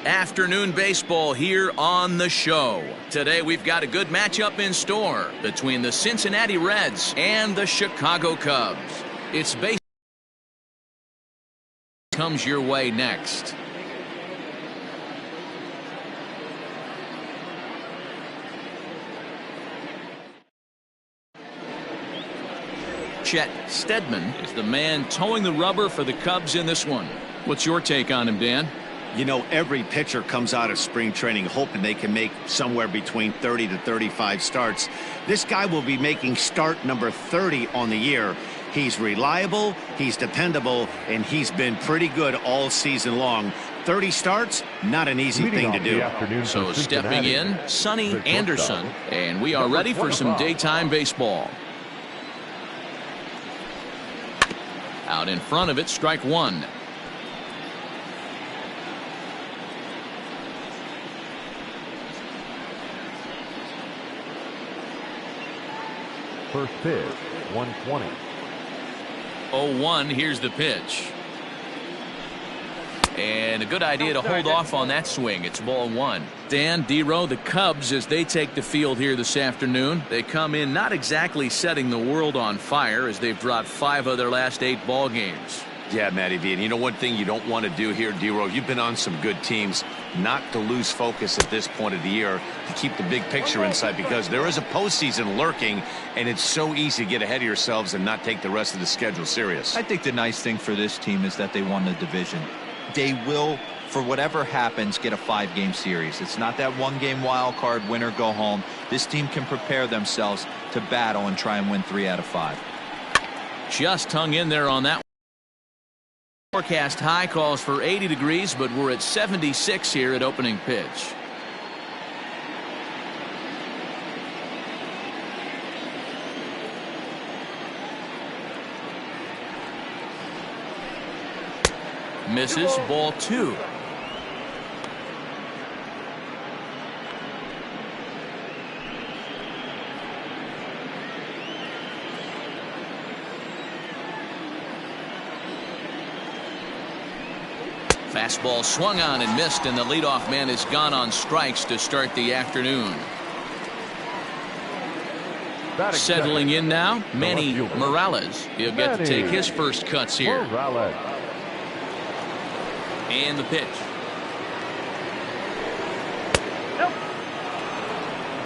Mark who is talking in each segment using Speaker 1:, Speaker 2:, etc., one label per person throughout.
Speaker 1: Afternoon baseball here on the show. Today we've got a good matchup in store between the Cincinnati Reds and the Chicago Cubs. It's baseball comes your way next. Chet Steadman is the man towing the rubber for the Cubs in this one. What's your take on him, Dan?
Speaker 2: You know, every pitcher comes out of spring training hoping they can make somewhere between 30 to 35 starts. This guy will be making start number 30 on the year. He's reliable, he's dependable, and he's been pretty good all season long. 30 starts, not an easy thing to do.
Speaker 1: So stepping in, Sonny Anderson, and we are ready for some daytime baseball. Out in front of it, strike one.
Speaker 3: First pitch, 120.
Speaker 1: 0-1, here's the pitch. And a good idea to hold off on that swing. It's ball one. Dan, D-Row, the Cubs, as they take the field here this afternoon, they come in not exactly setting the world on fire as they've dropped 5 of their last 8 ball games.
Speaker 2: Yeah, Matty V. And you know one thing you don't want to do here, D-Row, you've been on some good teams, not to lose focus at this point of the year, to keep the big picture in sight, because there is a postseason lurking, and it's so easy to get ahead of yourselves and not take the rest of the schedule serious.
Speaker 4: I think the nice thing for this team is that they won the division. They will, for whatever happens, get a 5-game series. It's not that 1-game wild card, win or go home. This team can prepare themselves to battle and try and win 3 out of 5.
Speaker 1: Just hung in there on that one. Forecast high calls for 80 degrees, but we're at 76 here at opening pitch. Misses, ball 2. Fastball swung on and missed, and the leadoff man is gone on strikes to start the afternoon. Settling in now, Manny Morales. He'll get to take his first cuts here. And the pitch.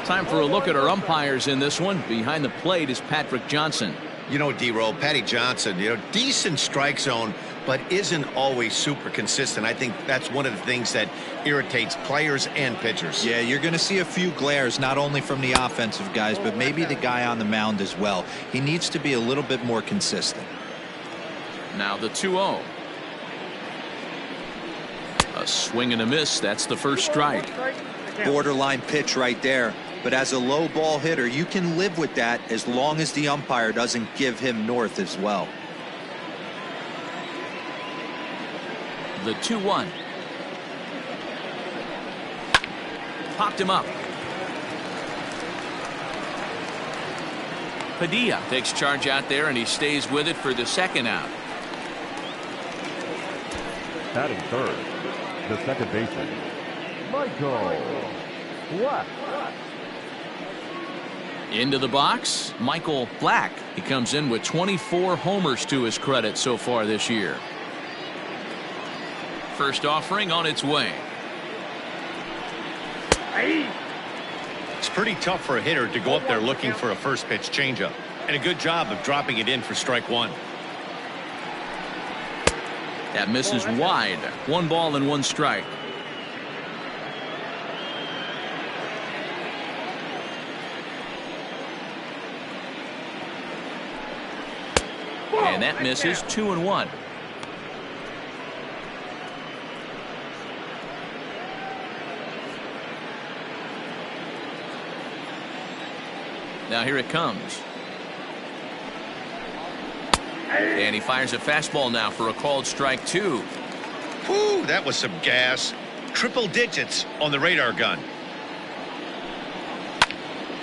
Speaker 1: Time for a look at our umpires in this one. Behind the plate is Patrick Johnson.
Speaker 2: You know, D-Row, Patty Johnson, decent strike zone, but isn't always super consistent. I think that's one of the things that irritates players and pitchers.
Speaker 4: Yeah, you're going to see a few glares, not only from the offensive guys, but maybe the guy on the mound as well. He needs to be a little bit more consistent.
Speaker 1: Now the 2-0. A swing and a miss. That's the first strike.
Speaker 4: Borderline pitch right there. But as a low ball hitter, you can live with that as long as the umpire doesn't give him north as well.
Speaker 1: The 2-1. Popped him up. Padilla takes charge out there, and he stays with it for the second out.
Speaker 3: Batting third, the second baseman, Michael Black.
Speaker 1: Into the box, Michael Black. He comes in with 24 homers to his credit so far this year. First offering on its way.
Speaker 2: It's pretty tough for a hitter to go up there looking for a first pitch changeup, and a good job of dropping it in for strike one.
Speaker 1: That misses wide. 1 ball and 1 strike. And that misses. 2-1. Now here it comes. And he fires a fastball now for a called strike 2.
Speaker 2: Whew, that was some gas. Triple digits on the radar gun.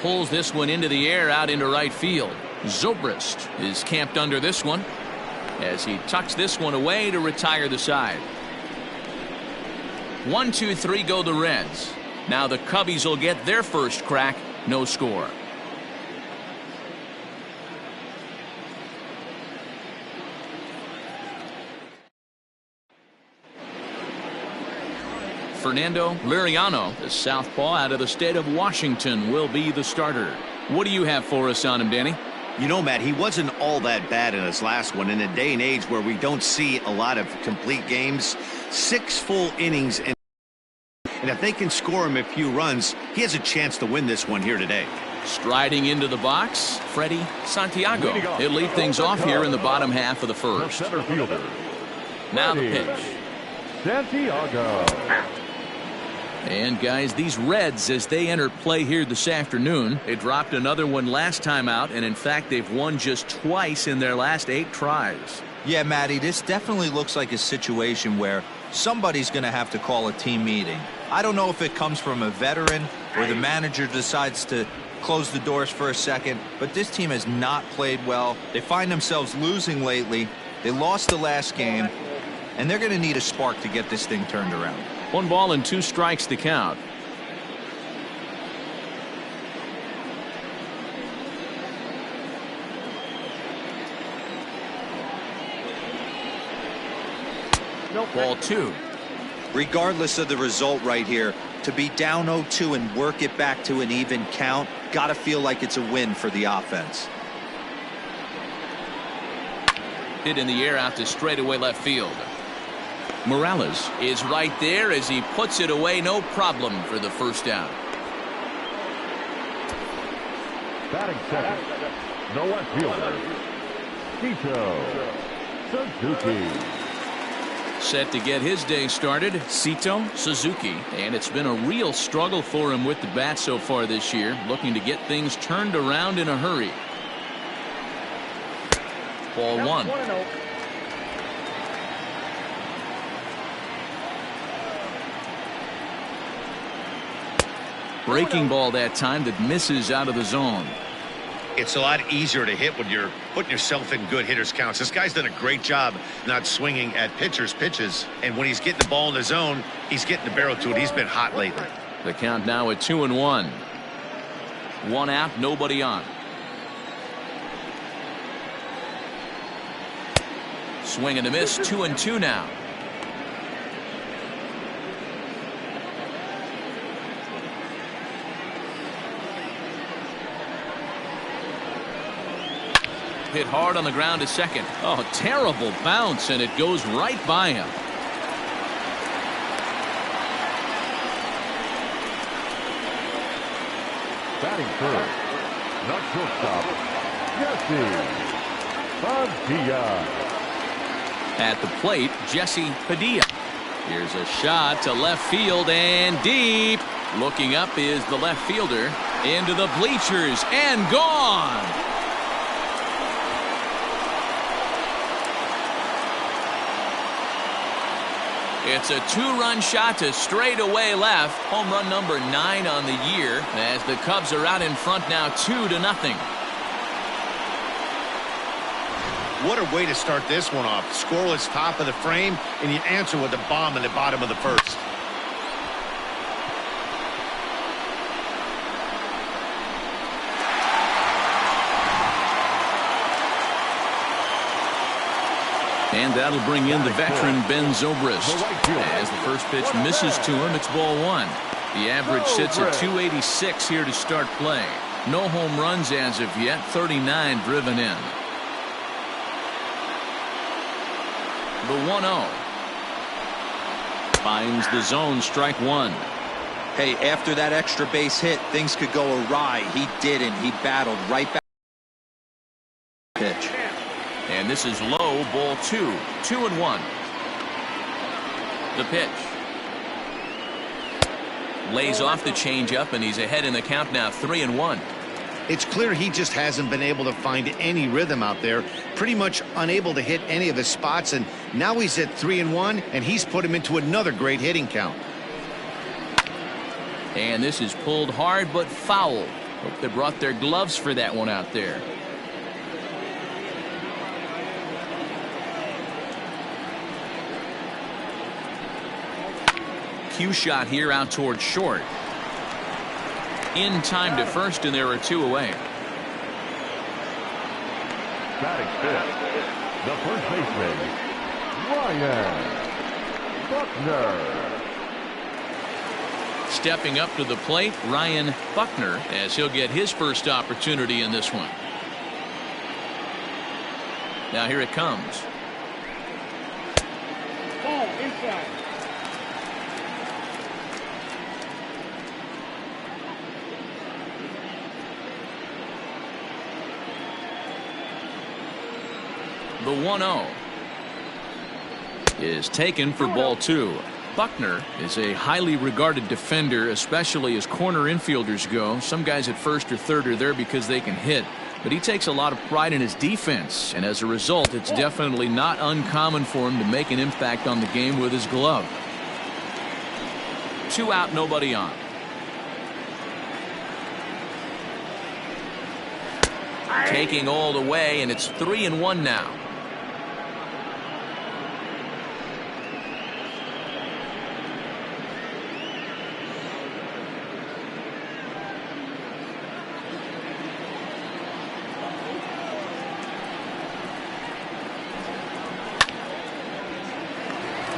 Speaker 1: Pulls this one into the air out into right field. Zobrist is camped under this one as he tucks this one away to retire the side. 1-2-3 go the Reds. Now the Cubbies will get their first crack. No score. Fernando Liriano, the southpaw out of the state of Washington, will be the starter. What do you have for us on him, Danny?
Speaker 2: You know, Matt, he wasn't all that bad in his last one. In a day and age where we don't see a lot of complete games, 6 full innings, and if they can score him a few runs, he has a chance to win this one here today. Striding into the box, Freddie Santiago. He'll lead things off here in the bottom half of the first.
Speaker 3: Center fielder.
Speaker 1: Now the pitch.
Speaker 3: Santiago.
Speaker 1: And guys, these Reds, as they enter play here this afternoon, they dropped another one last time out, and in fact they've won just twice in their last 8 tries.
Speaker 4: Yeah, Matty, this definitely looks like a situation where somebody's going to have to call a team meeting. I don't know if it comes from a veteran or the manager decides to close the doors for a second, but this team has not played well. They find themselves losing lately. They lost the last game, and they're going to need a spark to get this thing turned around.
Speaker 1: 1 ball and 2 strikes to count. Ball 2.
Speaker 4: Regardless of the result right here, to be down 0-2 and work it back to an even count, gotta feel like it's a win for the offense.
Speaker 1: Hit in the air out to straightaway left field. Morales is right there as he puts it away, no problem for the first out.
Speaker 3: Batting second. No left fielder. Tito Suzuki.
Speaker 1: Set to get his day started, Sito Suzuki, and it's been a real struggle for him with the bat so far this year, looking to get things turned around in a hurry. Ball 1. Breaking ball that time that misses out of the zone.
Speaker 2: It's a lot easier to hit when you're putting yourself in good hitters counts. This guy's done a great job not swinging at pitchers' pitches, and when he's getting the ball in the zone, he's getting the barrel to it. He's been hot lately.
Speaker 1: The count now at 2-1. 1 out, nobody on. Swing and a miss, 2-2 now. Hit hard on the ground to second. Oh, terrible bounce, and it goes right by him.
Speaker 3: Batting first. Not shortstop. Jesse Padilla.
Speaker 1: At the plate, Jesse Padilla. Here's a shot to left field and deep. Looking up is the left fielder. Into the bleachers and gone. It's a 2-run shot to straightaway left. Home run number 9 on the year as the Cubs are out in front now 2-0.
Speaker 2: What a way to start this one off. Scoreless top of the frame, and you answer with a bomb in the bottom of the first.
Speaker 1: And that'll bring in the veteran Ben Zobrist. As the first pitch misses to him, it's ball 1. The average sits at 286 here to start play. No home runs as of yet, 39 driven in. The 1-0. Finds the zone, strike 1.
Speaker 4: Hey, after that extra base hit, things could go awry. He didn't. He battled right back. Pitch.
Speaker 1: And this is low, ball 2. 2-1. The pitch. Lays off the changeup, and he's ahead in the count now, 3-1.
Speaker 2: It's clear he just hasn't been able to find any rhythm out there. Pretty much unable to hit any of his spots, and now he's at 3-1, and he's put him into another great hitting count.
Speaker 1: And this is pulled hard but foul. Hope they brought their gloves for that one out there. cue shot here out toward short. In time to first, and there are 2 away.
Speaker 3: Batting fifth, the first baseman, Ryan Buckner.
Speaker 1: Stepping up to the plate, Ryan Buckner, as he'll get his first opportunity in this one. Now here it comes.
Speaker 5: Ball inside.
Speaker 1: The 1-0 is taken for ball 2. Buckner is a highly regarded defender, especially as corner infielders go. Some guys at first or third are there because they can hit, but he takes a lot of pride in his defense, and as a result, it's definitely not uncommon for him to make an impact on the game with his glove. 2 out, nobody on. Taking all the way, and it's 3-1 now.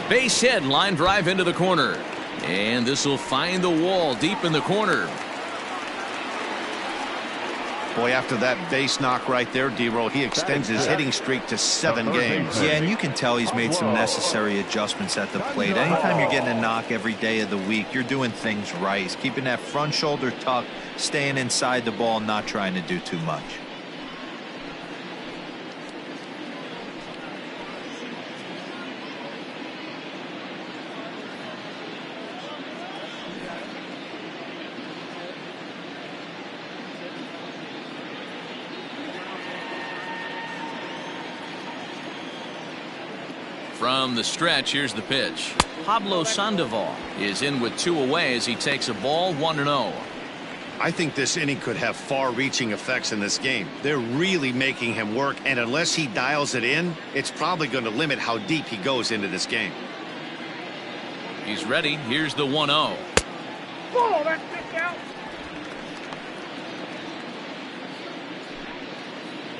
Speaker 1: Base hit, line drive into the corner. And this will find the wall deep in the corner.
Speaker 2: Boy, after that base knock right there, D-Row, he extends his hitting streak to 7 games.
Speaker 4: Yeah, and you can tell he's made some necessary adjustments at the plate. Anytime you're getting a knock every day of the week, you're doing things right. He's keeping that front shoulder tucked, staying inside the ball, not trying to do too much.
Speaker 1: From the stretch, here's the pitch. Pablo Sandoval is in with 2 away as he takes a ball, 1-0.
Speaker 2: I think this inning could have far-reaching effects in this game. They're really making him work, and unless he dials it in, it's probably going to limit how deep he goes into this game.
Speaker 1: He's ready. Here's the 1-0.
Speaker 5: Ball, that's pitch out.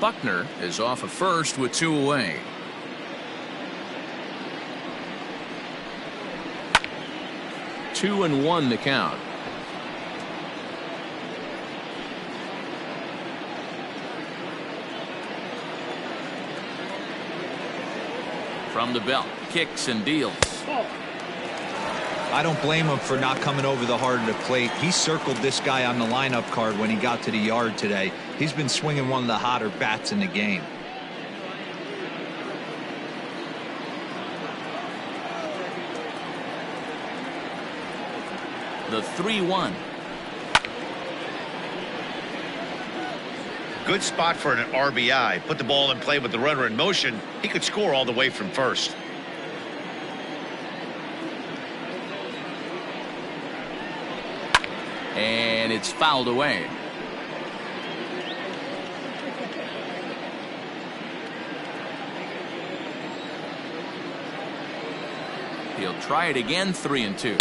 Speaker 1: Buckner is off of first with 2 away. Two and 1 the count. From the belt, kicks and deals.
Speaker 4: I don't blame him for not coming over the heart of the plate. He circled this guy on the lineup card when he got to the yard today. He's been swinging one of the hotter bats in the game.
Speaker 1: The 3-1.
Speaker 2: Good spot for an RBI. Put the ball in play with the runner in motion. He could score all the way from first.
Speaker 1: And it's fouled away. He'll try it again, 3-2.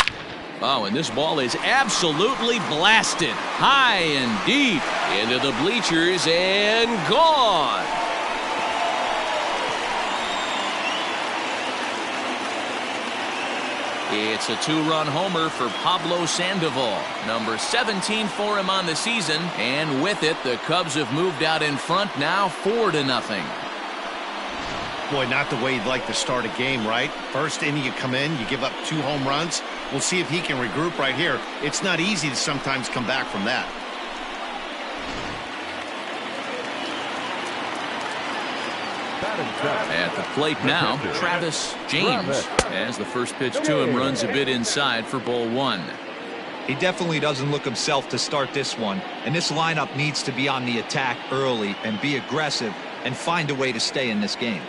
Speaker 1: Oh, and this ball is absolutely blasted. High and deep into the bleachers and gone. It's a 2-run homer for Pablo Sandoval. Number 17 for him on the season. And with it, the Cubs have moved out in front now 4-0.
Speaker 2: Boy, not the way you'd like to start a game, right? First inning, you come in, you give up 2 home runs. We'll see if he can regroup right here. It's not easy to sometimes come back from that.
Speaker 1: At the plate now, Travis James, as the first pitch to him runs a bit inside for ball 1.
Speaker 4: He definitely doesn't look himself to start this one, and this lineup needs to be on the attack early and be aggressive and find a way to stay in this game.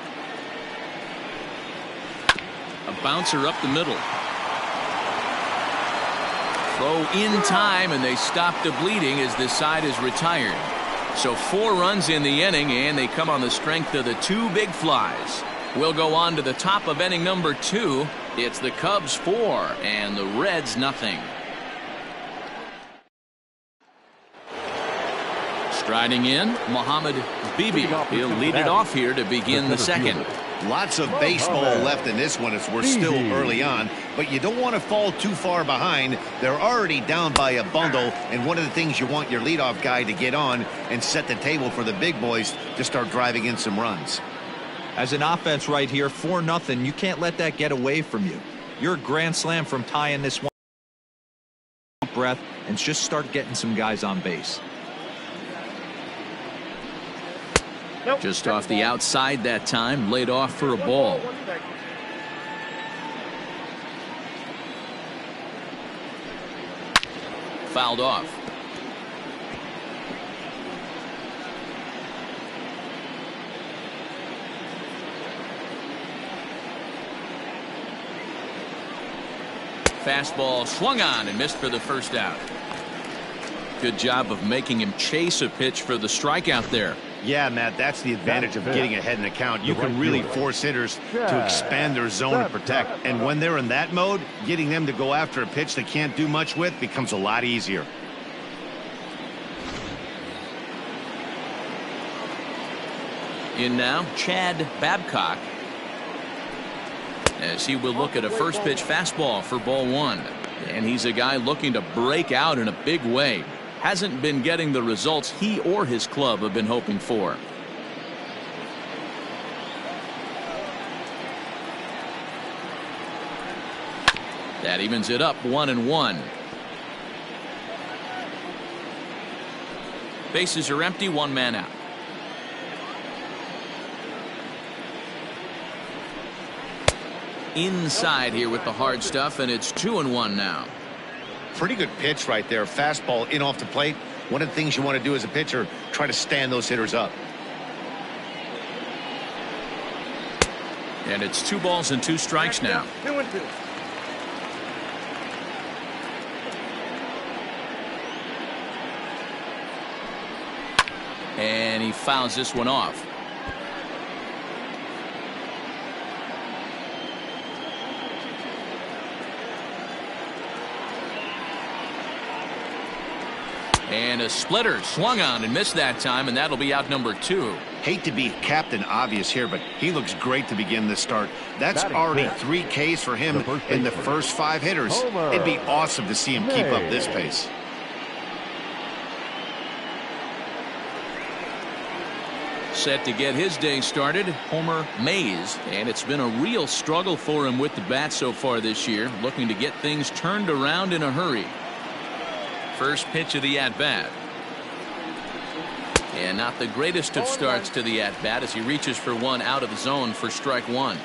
Speaker 1: A bouncer up the middle. Throw in time, and they stop the bleeding as this side is retired. So 4 runs in the inning, and they come on the strength of the 2 big flies. We'll go on to the top of inning number 2. It's the Cubs 4 and the Reds nothing. Striding in, Mohamed Bibi. He'll lead it off here to begin the second.
Speaker 2: Lots of baseball left in this one as we're still early on, but you don't want to fall too far behind. They're already down by a bundle, and one of the things you want your leadoff guy to get on and set the table for the big boys to start driving in some runs.
Speaker 4: As an offense right here, 4-0, you can't let that get away from you. You're a grand slam from tying this one. Breath and just start getting some guys on base.
Speaker 1: Just off the outside that time, laid off for a ball. Fouled off. Fastball swung on and missed for the first out. Good job of making him chase a pitch for the strikeout there.
Speaker 2: Yeah, Matt, that's the advantage of getting ahead in the count. You can really force hitters to expand their zone to protect. And when they're in that mode, getting them to go after a pitch they can't do much with becomes a lot easier.
Speaker 1: In now, Chad Babcock, as he will look at a first pitch fastball for ball 1. And he's a guy looking to break out in a big way. Hasn't been getting the results he or his club have been hoping for. That evens it up 1-1. Bases are empty, 1 man out. Inside here with the hard stuff, and it's 2-1 now.
Speaker 2: Pretty good pitch right there. Fastball in off the plate. One of the things you want to do as a pitcher, try to stand those hitters up.
Speaker 1: And it's 2 balls and 2 strikes now.
Speaker 5: 2-2.
Speaker 1: And he fouls this one off. And a splitter swung on and missed that time, and that'll be out number 2.
Speaker 2: Hate to be Captain Obvious here, but he looks great to begin this start. That's already 3 Ks for him in the first 5 hitters. It'd be awesome to see him keep up this pace.
Speaker 1: Set to get his day started, Homer Mays, and it's been a real struggle for him with the bat so far this year, looking to get things turned around in a hurry. First pitch of the at-bat. And not the greatest of starts to the at-bat as he reaches for one out of the zone for strike 1.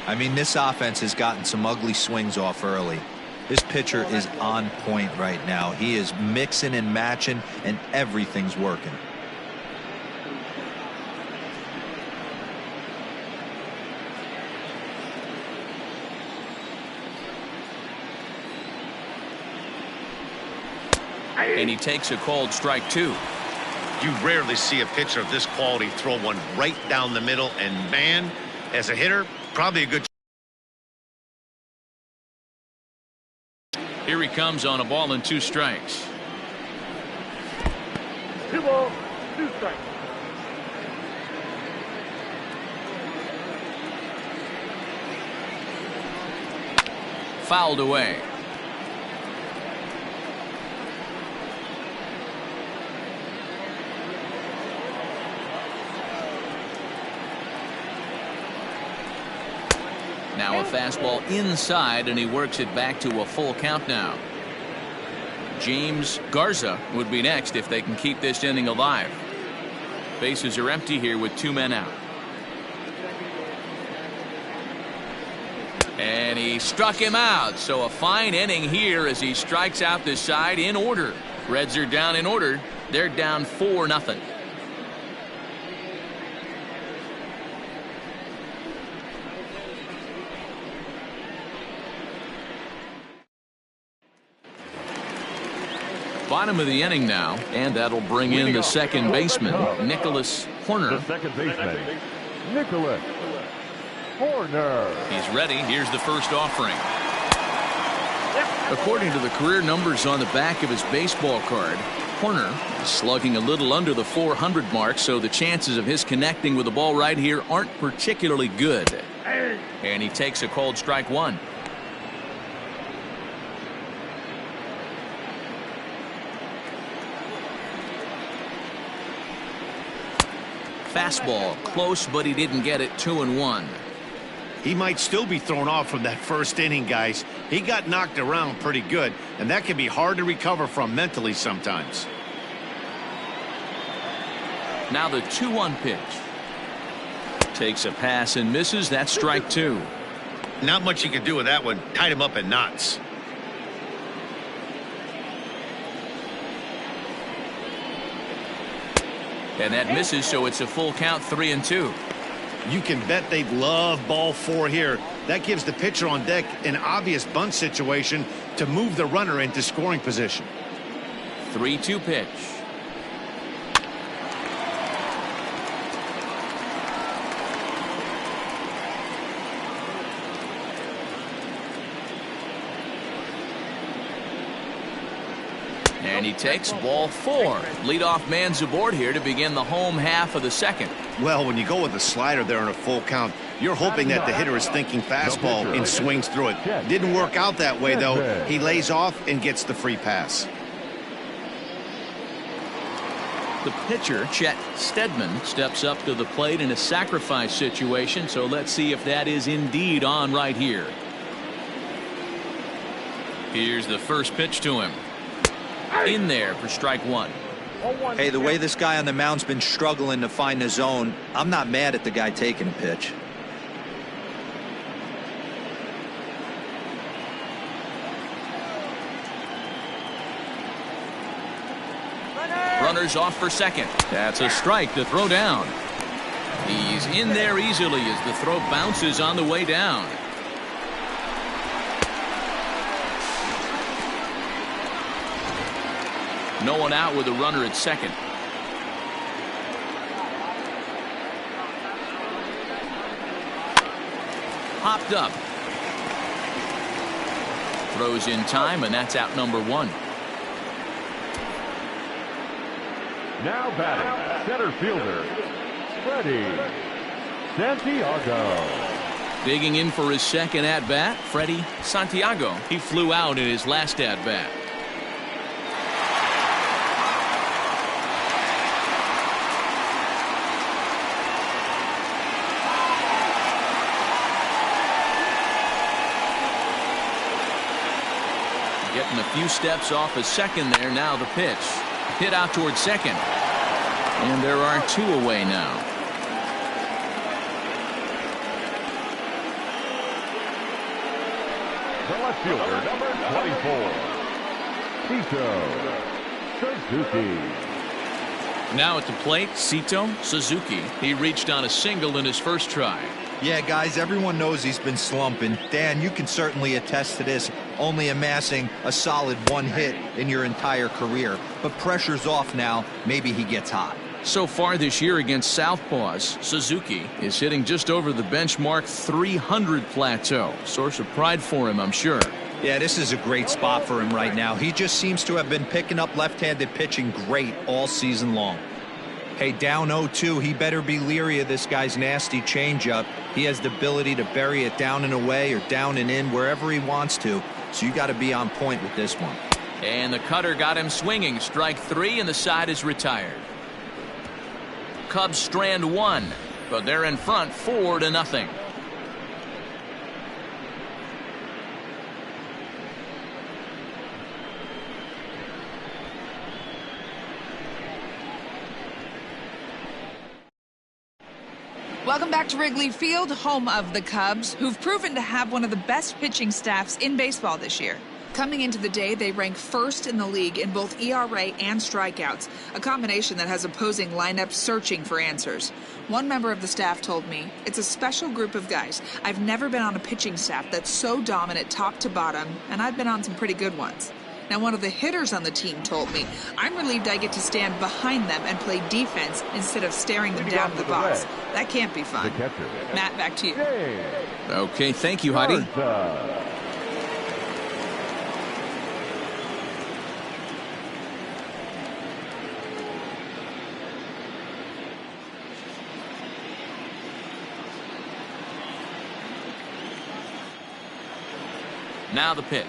Speaker 4: I mean, this offense has gotten some ugly swings off early. This pitcher is on point right now. He is mixing and matching, and everything's working.
Speaker 1: And he takes a called strike 2.
Speaker 2: You rarely see a pitcher of this quality throw one right down the middle, and man, as a hitter, probably a good.
Speaker 1: Here he comes on a ball and 2 strikes.
Speaker 5: 2 balls, 2 strikes.
Speaker 1: Fouled away. Now a fastball inside, and he works it back to a full count now. James Garza would be next if they can keep this inning alive. Bases are empty here with 2 men out. And he struck him out, so a fine inning here as he strikes out this side in order. Reds are down in order. They're down 4-0. Bottom of the inning now, and that'll bring in the second baseman, Nicholas Horner.
Speaker 3: The second baseman, Nicholas corner.
Speaker 1: He's ready. Here's the first offering. According to the career numbers on the back of his baseball card, Horner is slugging a little under the 400 mark, so the chances of his connecting with the ball right here aren't particularly good. And he takes a called strike one. Fastball close, but he didn't get it. 2-1.
Speaker 2: He might still be thrown off from that first inning, guys. He got knocked around pretty good, and that can be hard to recover from mentally sometimes.
Speaker 1: Now the 2-1 pitch. Takes a pass and misses. That's strike two.
Speaker 2: Not much he could do with that one. Tied him up in knots.
Speaker 1: And that misses, so it's a full count. 3-2.
Speaker 2: You can bet they'd love ball four here. That gives the pitcher on deck an obvious bunt situation to move the runner into scoring position.
Speaker 1: 3-2 pitch. And he takes ball four. Leadoff man's aboard here to begin the home half of the second.
Speaker 2: Well, when you go with a slider there in a full count, you're hoping that the hitter is thinking fastball and swings through it. Didn't work out that way, though. He lays off and gets the free pass.
Speaker 1: The pitcher, Chet Steadman, steps up to the plate in a sacrifice situation, so let's see if that is indeed on right here. Here's the first pitch to him. In there for strike one.
Speaker 4: Hey, the way this guy on the mound's been struggling to find the zone, I'm not mad at the guy taking a pitch.
Speaker 1: Runners off for second. That's a strike to throw down. He's in there easily as the throw bounces on the way down. No one out with a runner at second. Hopped up. Throws in time, and that's out number one.
Speaker 3: Now batting, center fielder, Freddie Santiago.
Speaker 1: Digging in for his second at-bat, Freddie Santiago. He flew out in his last at-bat. Getting a few steps off his second there. Now the pitch. Hit out towards second. And there are two away now.
Speaker 3: The left fielder, number 24, Sito Suzuki.
Speaker 1: Now at the plate, Sito Suzuki. He reached on a single in his first try.
Speaker 4: Yeah, guys, everyone knows he's been slumping. Dan, you can certainly attest to this, only amassing a solid one hit in your entire career. But pressure's off now. Maybe he gets hot.
Speaker 1: So far this year against Southpaws, Suzuki is hitting just over the benchmark 300 plateau. Source of pride for him, I'm sure.
Speaker 4: Yeah, this is a great spot for him right now. He just seems to have been picking up left-handed pitching great all season long. Hey, down 0-2, he better be leery of this guy's nasty changeup. He has the ability to bury it down and away or down and in wherever he wants to. So you got to be on point with this one.
Speaker 1: And the cutter got him swinging. Strike three, and the side is retired. Cubs strand one, but they're in front 4-0.
Speaker 6: Welcome back to Wrigley Field, home of the Cubs, who've proven to have one of the best pitching staffs in baseball this year. Coming into the day, they rank first in the league in both ERA and strikeouts, a combination that has opposing lineups searching for answers. One member of the staff told me, "It's a special group of guys. I've never been on a pitching staff that's so dominant top to bottom, and I've been on some pretty good ones." Now, one of the hitters on the team told me, "I'm relieved I get to stand behind them and play defense instead of staring them down in the box." That can't be fun. Matt, back to you.
Speaker 1: Okay, thank you, Heidi. Now the pitch.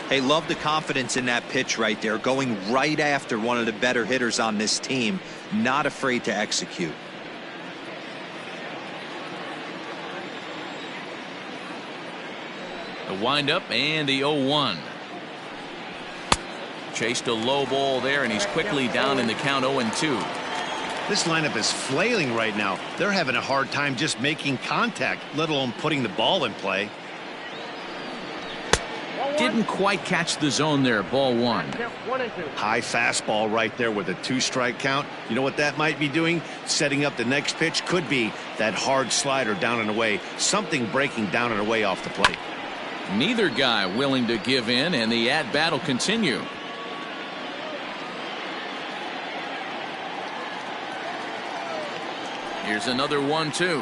Speaker 4: Hey, love the confidence in that pitch right there, going right after one of the better hitters on this team, not afraid to execute.
Speaker 1: The windup and the 0-1. Chased a low ball there, and he's quickly down in the count 0-2.
Speaker 2: This lineup is flailing right now. They're having a hard time just making contact, let alone putting the ball in play.
Speaker 1: Didn't quite catch the zone there. Ball 1.
Speaker 2: High fastball right there with a 2-strike count. You know what that might be doing? Setting up the next pitch. Could be that hard slider down and away. Something breaking down and away off the plate.
Speaker 1: Neither guy willing to give in, and the at-bat will continue. Here's another 1-2.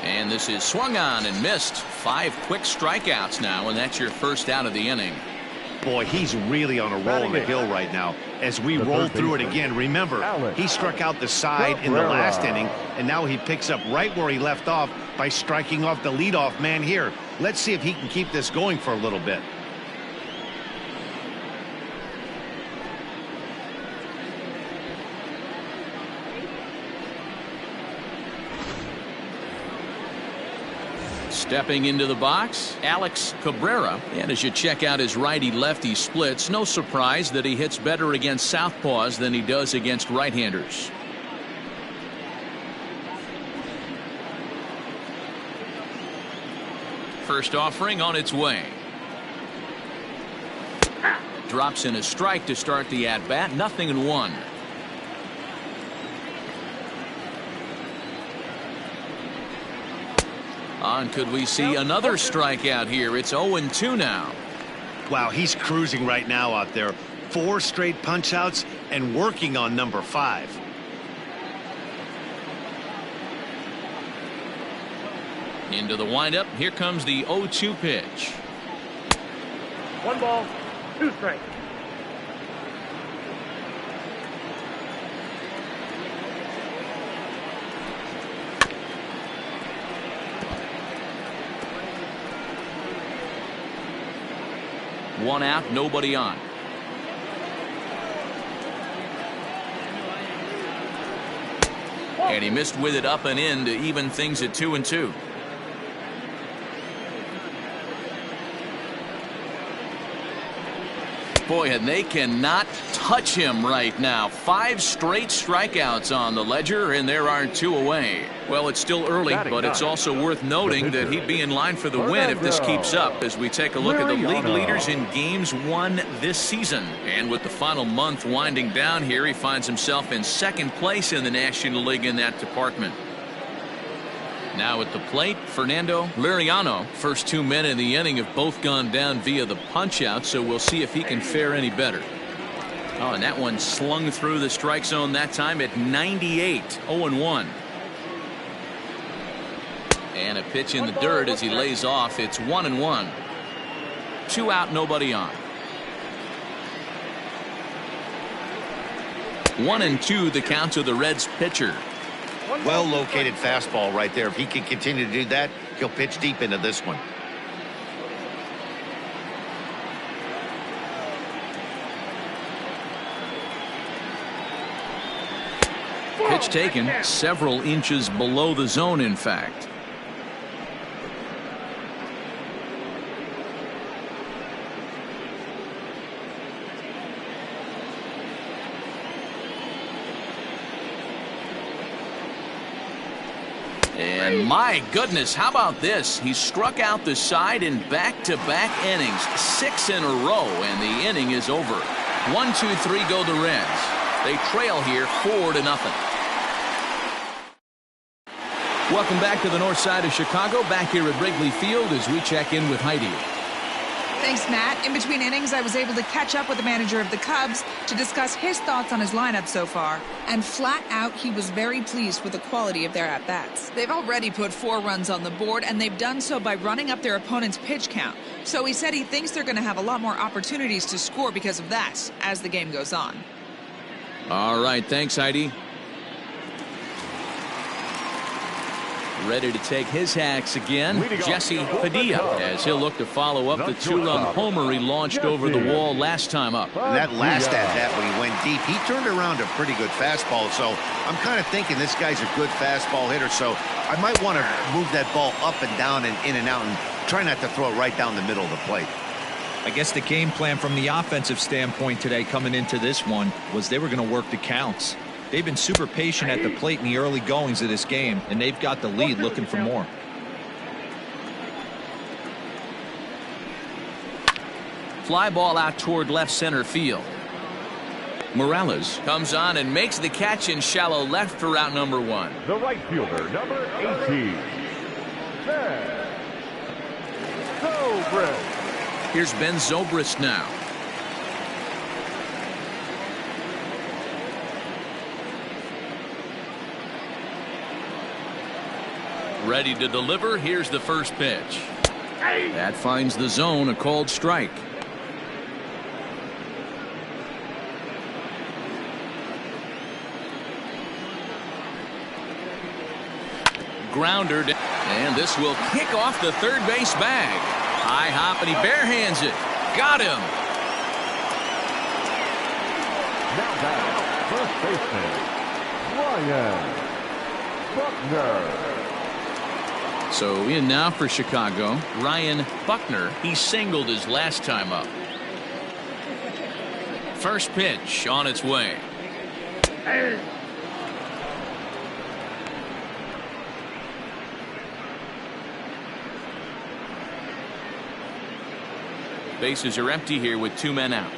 Speaker 1: And this is swung on and missed. 5 quick strikeouts now, and that's your first out of the inning.
Speaker 2: Boy, he's really on a roll on the hill right now. As we roll through it again, remember, he struck out the side in the last inning, and now he picks up right where he left off by striking off the leadoff man here. Let's see if he can keep this going for a little bit.
Speaker 1: Stepping into the box, Alex Cabrera. And as you check out his righty-lefty splits, no surprise that he hits better against southpaws than he does against right-handers. First offering on its way. Drops in a strike to start the at-bat. 0-1. On, could we see another strikeout here? It's 0-2 now.
Speaker 2: Wow, he's cruising right now out there. 4 straight punch-outs and working on number 5.
Speaker 1: Into the windup. Here comes the 0-2 pitch.
Speaker 5: 1 ball, 2 strikes.
Speaker 1: One out, nobody on. And he missed with it up and in to even things at 2-2. Boy, and they cannot touch him right now. 5 straight strikeouts on the ledger, and there are 2 away. Well, it's still early, but it's also worth noting that he'd be in line for the win if this keeps up, as we take a look at the league leaders in games won this season. And with the final month winding down here, he finds himself in second place in the National League in that department. Now at the plate, Fernando Liriano. First 2 men in the inning have both gone down via the punch-out, so we'll see if he can fare any better. Oh, and that one slung through the strike zone that time at 98. 0-1. And a pitch in the dirt as he lays off. It's 1-1. 2 out, nobody on. 1-2 the count to the Reds pitcher.
Speaker 2: Well located fastball right there. If he can continue to do that, he'll pitch deep into this one.
Speaker 1: Pitch taken several inches below the zone, in fact. And my goodness, how about this? He struck out the side in back-to-back innings, 6 in a row, and the inning is over. 1-2-3 go the Reds. They trail here 4-0. Welcome back to the north side of Chicago, back here at Wrigley Field as we check in with Heidi.
Speaker 6: Thanks, Matt. In between innings, I was able to catch up with the manager of the Cubs to discuss his thoughts on his lineup so far. And flat out, he was very pleased with the quality of their at-bats. They've already put 4 runs on the board, and they've done so by running up their opponent's pitch count. So he said he thinks they're going to have a lot more opportunities to score because of that as the game goes on.
Speaker 1: All right, thanks, Heidi. Ready to take his hacks again, Jesse Padilla, as he'll look to follow up the 2-run homer he launched over the wall last time up.
Speaker 2: And that last at-bat when he went deep, he turned around a pretty good fastball. So I'm kind of thinking this guy's a good fastball hitter. So I might want to move that ball up and down and in and out and try not to throw it right down the middle of the plate.
Speaker 4: I guess the game plan from the offensive standpoint today coming into this one was they were going to work the counts. They've been super patient at the plate in the early goings of this game, and they've got the lead looking for more.
Speaker 1: Fly ball out toward left center field. Morales comes on and makes the catch in shallow left for route number 1.
Speaker 3: The right fielder, number 18. Ben Zobrist.
Speaker 1: Here's Ben Zobrist now. Ready to deliver. Here's the first pitch. That finds the zone, a called strike. Grounder, and this will kick off the third base bag. High hop, and he barehands it. Got him.
Speaker 3: Now back, first baseman, Ryan Buckner.
Speaker 1: So in now for Chicago, Ryan Buckner. He singled his last time up. First pitch on its way. Bases are empty here with 2 men out.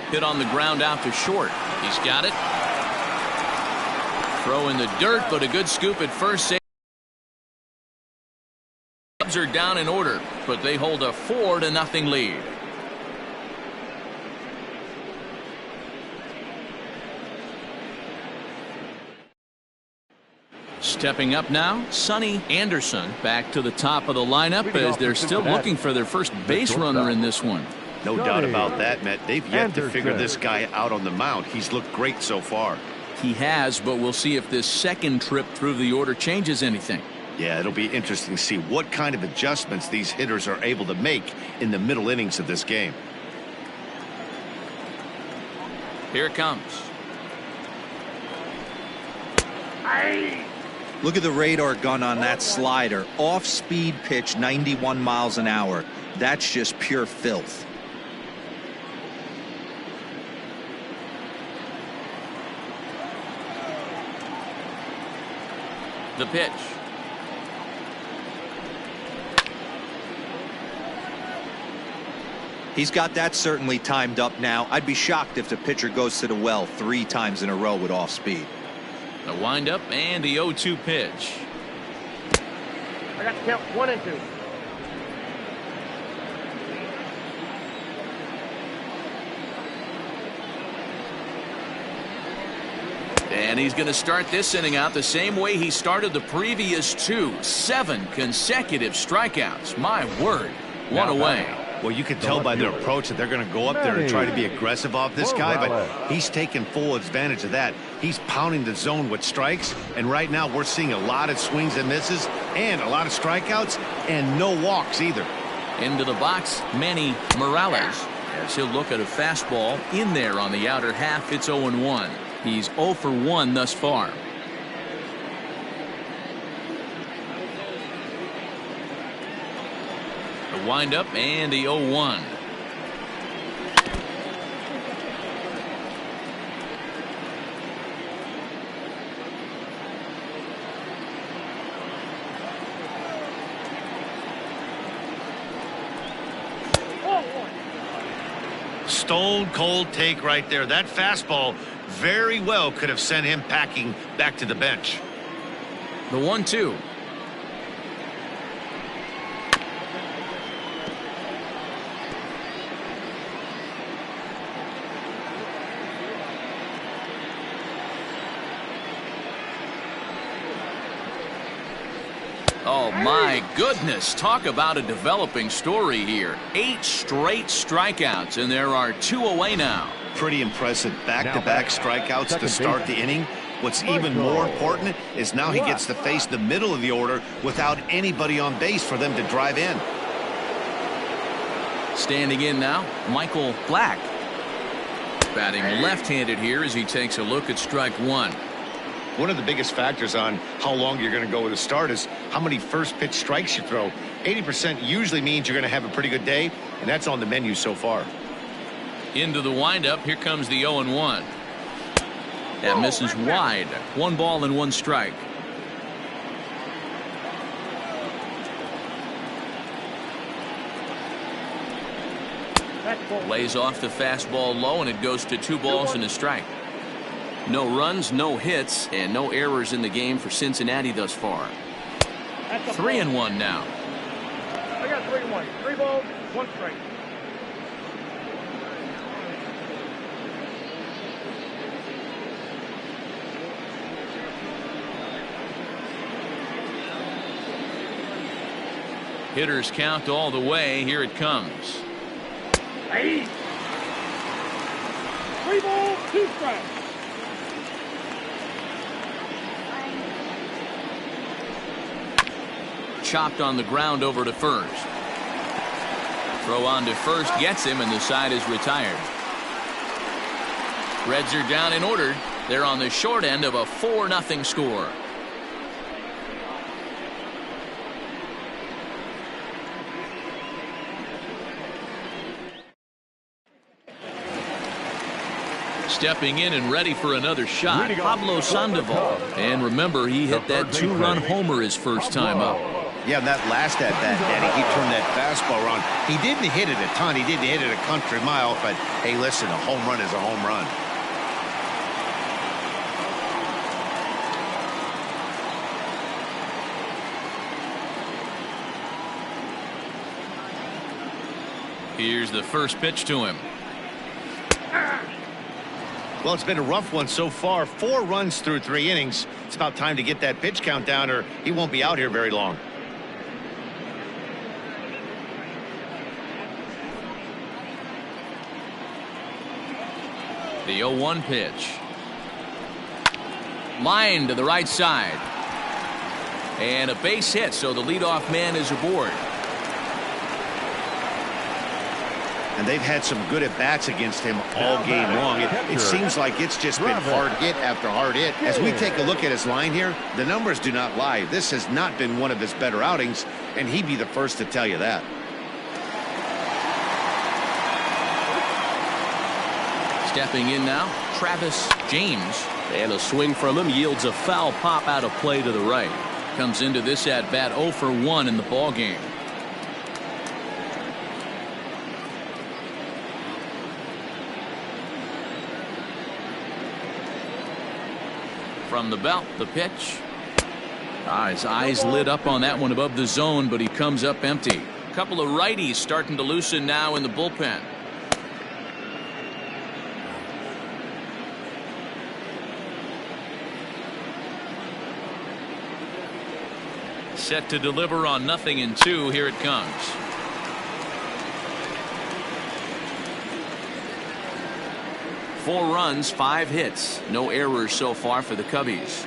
Speaker 1: Hit on the ground out to short. He's got it. Throw in the dirt, but a good scoop at first. Cubs are down in order, but they hold a 4-0 lead. Stepping up now, Sonny Anderson back to the top of the lineup as they're still looking for their first base runner in this one.
Speaker 2: No doubt about that, Matt. They've yet to figure this guy out on the mound. He's looked great so far.
Speaker 1: He has, but we'll see if this second trip through the order changes anything.
Speaker 2: Yeah, it'll be interesting to see what kind of adjustments these hitters are able to make in the middle innings of this game.
Speaker 1: Here it comes.
Speaker 4: Look at the radar gun on that slider. Off-speed pitch, 91 miles an hour. That's just pure filth.
Speaker 1: The pitch.
Speaker 4: He's got that certainly timed up now. I'd be shocked if the pitcher goes to the well 3 times in a row with off speed.
Speaker 1: The windup and the 0-2 pitch.
Speaker 5: I got to count 1 and 2.
Speaker 1: And he's going to start this inning out the same way he started the previous 2. 7 consecutive strikeouts. My word. One away.
Speaker 2: Well, you can tell by their approach that they're going to go up there and try to be aggressive off this guy, but he's taking full advantage of that. He's pounding the zone with strikes, and right now we're seeing a lot of swings and misses and a lot of strikeouts and no walks either.
Speaker 1: Into the box, Manny Morales, as he'll look at a fastball in there on the outer half. It's 0-1. He's 0 for 1 thus far. The windup and the 0-1.
Speaker 2: Stone cold take right there. That fastball very well could have sent him packing back to the bench.
Speaker 1: The 1-2. Oh, my goodness. Talk about a developing story here. 8 straight strikeouts, and there are 2 away now.
Speaker 2: Pretty impressive back-to-back strikeouts to start the inning. What's even more important is now he gets to face the middle of the order without anybody on base for them to drive in.
Speaker 1: Standing in now, Michael Black. Batting left-handed here as he takes a look at strike 1.
Speaker 2: One of the biggest factors on how long you're going to go with a start is how many first pitch strikes you throw. 80% usually means you're going to have a pretty good day, and that's on the menu so far.
Speaker 1: Into the windup, here comes the 0-1. That misses wide. 1 ball and 1 strike. Lays off the fastball low, and it goes to 2 balls and a strike. No runs, no hits, and no errors in the game for Cincinnati thus far. 3-1 now.
Speaker 5: I got 3-1. 3 balls, 1 strike.
Speaker 1: Hitters count all the way. Here it comes.
Speaker 5: 3 balls, 2 strikes.
Speaker 1: Chopped on the ground over to first. Throw on to first gets him, and the side is retired. Reds are down and ordered. They're on the short end of a 4-0 score. Stepping in and ready for another shot, Pablo Sandoval. And remember, he hit that 2-run homer his first time up.
Speaker 2: Yeah, and that last at-bat, Danny, he turned that fastball around. He didn't hit it a ton. He didn't hit it a country mile, but, hey, listen, a home run is a home run.
Speaker 1: Here's the first pitch to him.
Speaker 2: Well, it's been a rough one so far. 4 runs through 3 innings. It's about time to get that pitch count down, or he won't be out here very long.
Speaker 1: The 0-1 pitch. Line to the right side. And a base hit, so the leadoff man is aboard.
Speaker 2: And they've had some good at-bats against him all game long. It seems like it's just been hard hit after hard hit. As we take a look at his line here, the numbers do not lie. This has not been one of his better outings, and he'd be the first to tell you that.
Speaker 1: Stepping in now, Travis James. And a swing from him yields a foul pop out of play to the right. Comes into this at-bat 0 for 1 in the ballgame. From the belt, the pitch. His eyes lit up on that one above the zone, but he comes up empty. A couple of righties starting to loosen now in the bullpen. Set to deliver on 0-2. Here it comes. Four runs, 5 hits, no errors so far for the Cubbies.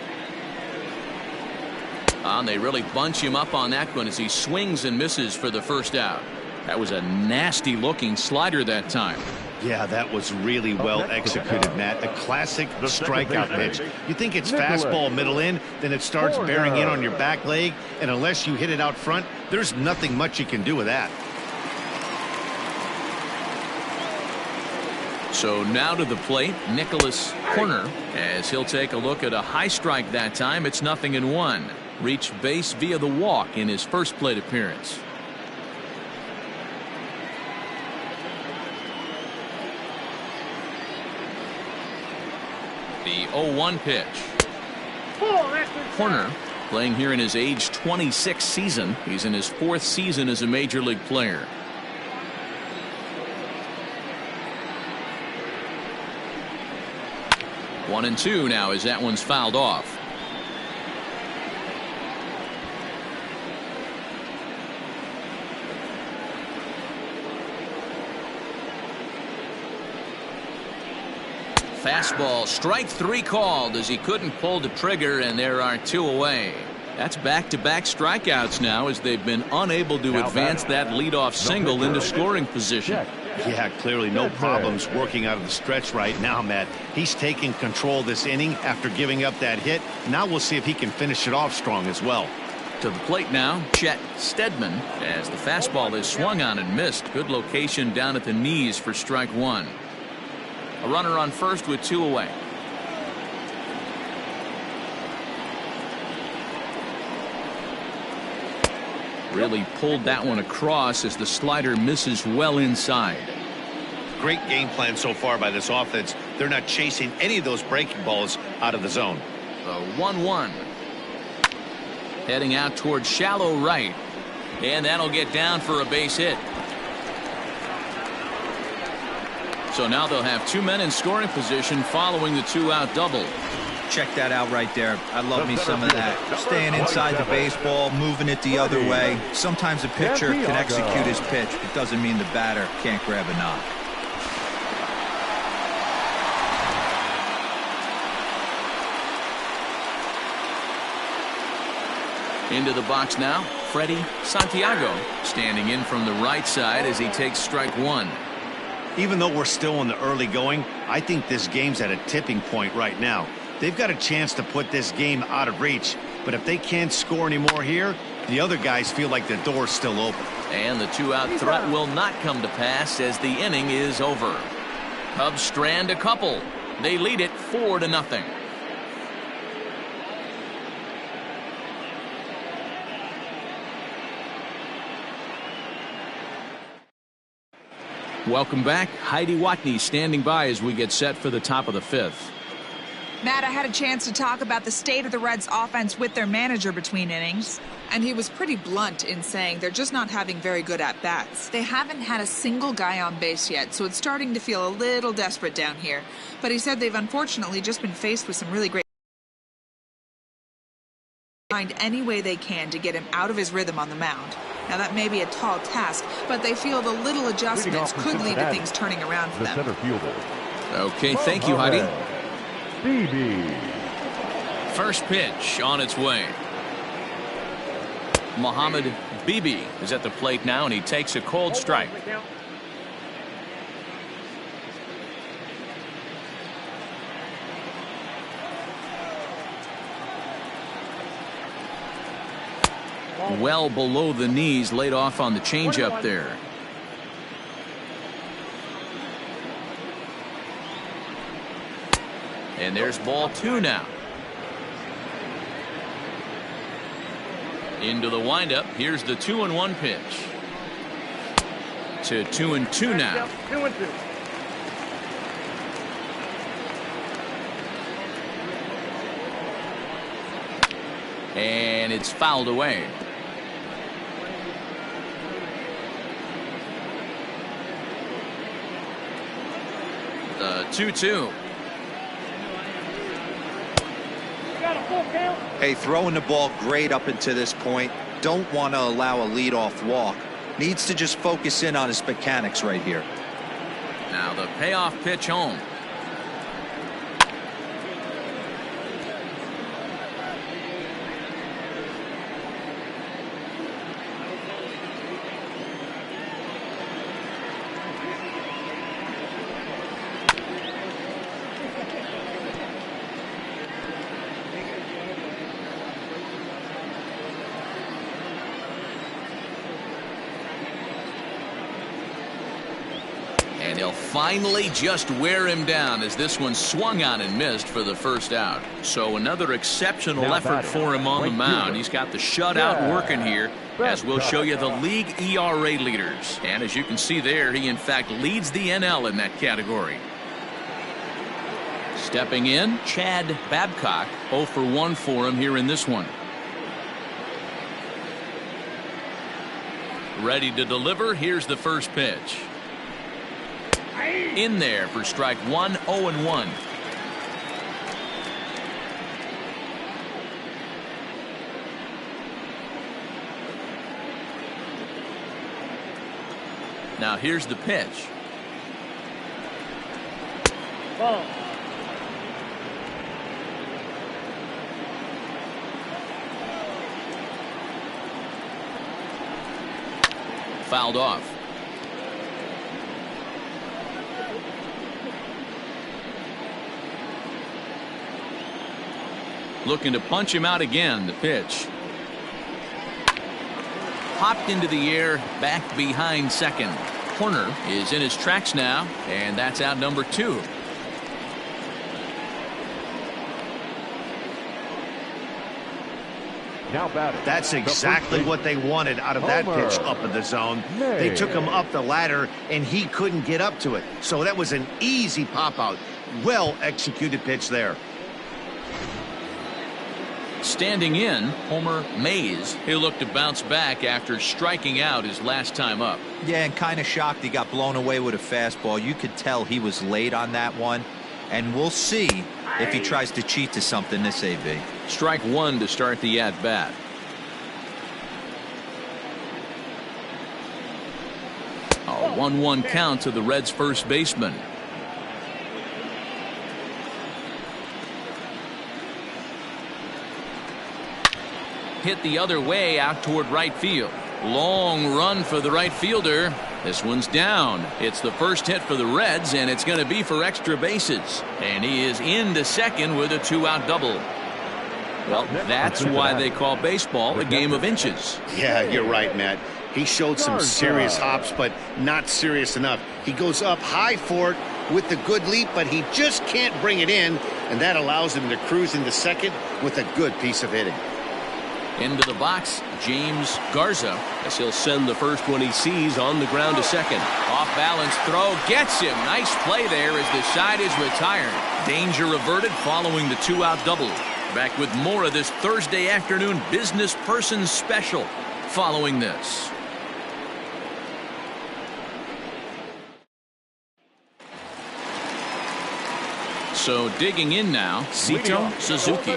Speaker 1: And they really bunch him up on that one as he swings and misses for the first out. That was a nasty looking slider that time.
Speaker 2: Yeah, that was really well executed, Matt. A classic strikeout pitch. You think it's fastball middle in, then it starts bearing in on your back leg, and unless you hit it out front, there's nothing much you can do with that.
Speaker 1: So now to the plate, Nicholas Corner, as he'll take a look at a high strike that time. It's 0-1. Reached base via the walk in his first plate appearance. The 0-1 pitch. Horner playing here in his age 26 season. He's in his 4th season as a major league player. One and two now as that one's fouled off. Fastball, strike 3 called as he couldn't pull the trigger, and there are 2 away. That's back-to-back strikeouts now as they've been unable to advance that leadoff single into scoring position.
Speaker 2: Yeah, clearly no problems working out of the stretch right now, Matt. He's taking control this inning after giving up that hit. Now we'll see if he can finish it off strong as well.
Speaker 1: To the plate now, Chet Steadman, as the fastball is swung on and missed. Good location down at the knees for strike 1. A runner on first with 2 away. Really pulled that one across as the slider misses well inside.
Speaker 2: Great game plan so far by this offense. They're not chasing any of those breaking balls out of the zone.
Speaker 1: The 1-1. Heading out towards shallow right. And that'll get down for a base hit. So now they'll have 2 men in scoring position following the 2-out double.
Speaker 4: Check that out right there. I love me some of that. Staying inside the baseball, moving it the other way. Sometimes a pitcher can execute his pitch. It doesn't mean the batter can't grab a knock.
Speaker 1: Into the box now, Freddie Santiago standing in from the right side as he takes strike 1.
Speaker 2: Even though we're still in the early going, I think this game's at a tipping point right now. They've got a chance to put this game out of reach, but if they can't score anymore here, the other guys feel like the door's still open.
Speaker 1: And the 2-out threat will not come to pass as the inning is over. Cubs strand a couple. They lead it 4-0. Welcome back. Heidi Watney standing by as we get set for the top of the 5th.
Speaker 6: Matt, I had a chance to talk about the state of the Reds offense with their manager between innings, and he was pretty blunt in saying they're just not having very good at-bats. They haven't had a single guy on base yet, so it's starting to feel a little desperate down here. But he said they've unfortunately just been faced with some really great find any way they can to get him out of his rhythm on the mound. Now that may be a tall task, but they feel the little adjustments could lead to things turning around for them.
Speaker 1: Okay, thank you, Heidi. First pitch on its way. Mohamed Bibi is at the plate now, and he takes a cold strike. Well below the knees, laid off on the changeup there. And there's ball 2 now. Into the windup. Here's the 2-1 pitch. To 2-2 now.
Speaker 5: 2-2.
Speaker 1: And it's fouled away. The 2-2.
Speaker 4: Hey, throwing the ball great up until this point. Don't want to allow a leadoff walk. Needs to just focus in on his mechanics right here.
Speaker 1: Now the payoff pitch home. And he'll finally just wear him down as this one swung on and missed for the first out. So another exceptional effort for him on the mound. He's got the shutout working here, as we'll show you the league ERA leaders. And as you can see there, he in fact leads the NL in that category. Stepping in, Chad Babcock. 0 for 1 for him here in this one. Ready to deliver. Here's the first pitch. In there for strike 1, 0-1. Now here's the pitch.
Speaker 5: Ball.
Speaker 1: Fouled off. Looking to punch him out again. The pitch. Popped into the air, back behind second. Corner is in his tracks now, and that's out number 2.
Speaker 3: Now batting.
Speaker 2: That's exactly what they wanted out of that pitch up in the zone. They took him up the ladder, and he couldn't get up to it. So that was an easy pop-out. Well-executed pitch there.
Speaker 1: Standing in, Homer Mays. He'll look to bounce back after striking out his last time up.
Speaker 4: Yeah, and kind of shocked he got blown away with a fastball. You could tell he was late on that one. And we'll see if he tries to cheat to something this AB.
Speaker 1: Strike 1 to start the at-bat. A 1-1 count to the Reds' first baseman. Hit the other way out toward right field. Long run for the right fielder. This one's down. It's the first hit for the Reds, and it's going to be for extra bases. And he is into second with a 2-out double. Well, that's why they call baseball a game of inches.
Speaker 2: Yeah, you're right, Matt. He showed some serious hops, but not serious enough. He goes up high for it with the good leap, but he just can't bring it in, and that allows him to cruise into second with a good piece of hitting.
Speaker 1: Into the box, James Garza, as he'll send the first one he sees on the ground to second. Off balance throw gets him. Nice play there as the side is retired. Danger averted following the 2-out double. Back with more of this Thursday afternoon business person special following this. So digging in now, Sito Suzuki.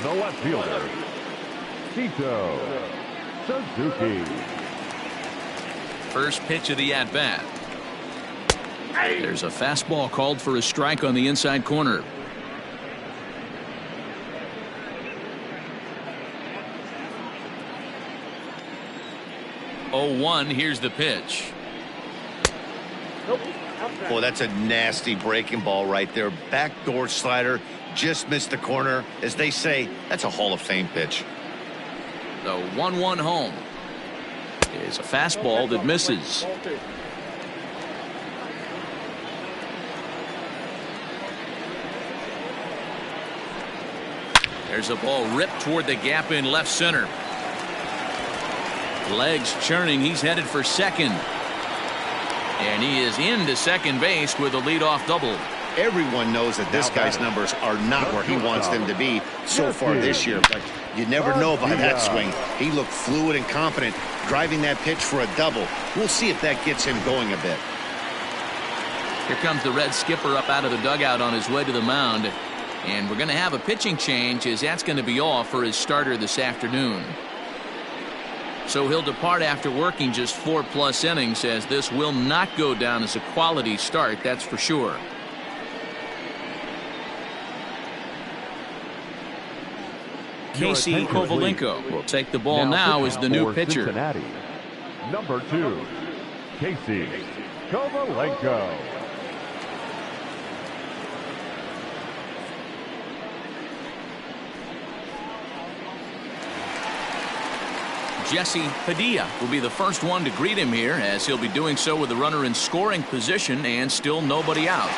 Speaker 3: The left fielder, Sito Suzuki.
Speaker 1: First pitch of the at-bat. There's a fastball called for a strike on the inside corner. Oh, 1. Here's the pitch.
Speaker 2: Boy, that's a nasty breaking ball right there. Backdoor slider. Just missed the corner. As they say, that's a Hall of Fame pitch.
Speaker 1: The 1-1 home is a fastball that misses. There's a ball ripped toward the gap in left center. Legs churning. He's headed for second. And he is into second base with a leadoff double.
Speaker 2: Everyone knows that this guy's numbers are not where he wants them to be so far this year, but you never know by that swing. He looked fluid and confident, driving that pitch for a double. We'll see if that gets him going a bit.
Speaker 1: Here comes the Red skipper up out of the dugout on his way to the mound. And we're going to have a pitching change, as that's going to be all for his starter this afternoon. So he'll depart after working just 4+ innings, as this will not go down as a quality start, that's for sure. Casey Kovalenko will take the ball now as the new pitcher.
Speaker 3: Cincinnati, number 2, Casey Kovalenko.
Speaker 1: Jesse Padilla will be the first one to greet him here, as he'll be doing so with the runner in scoring position and still nobody out.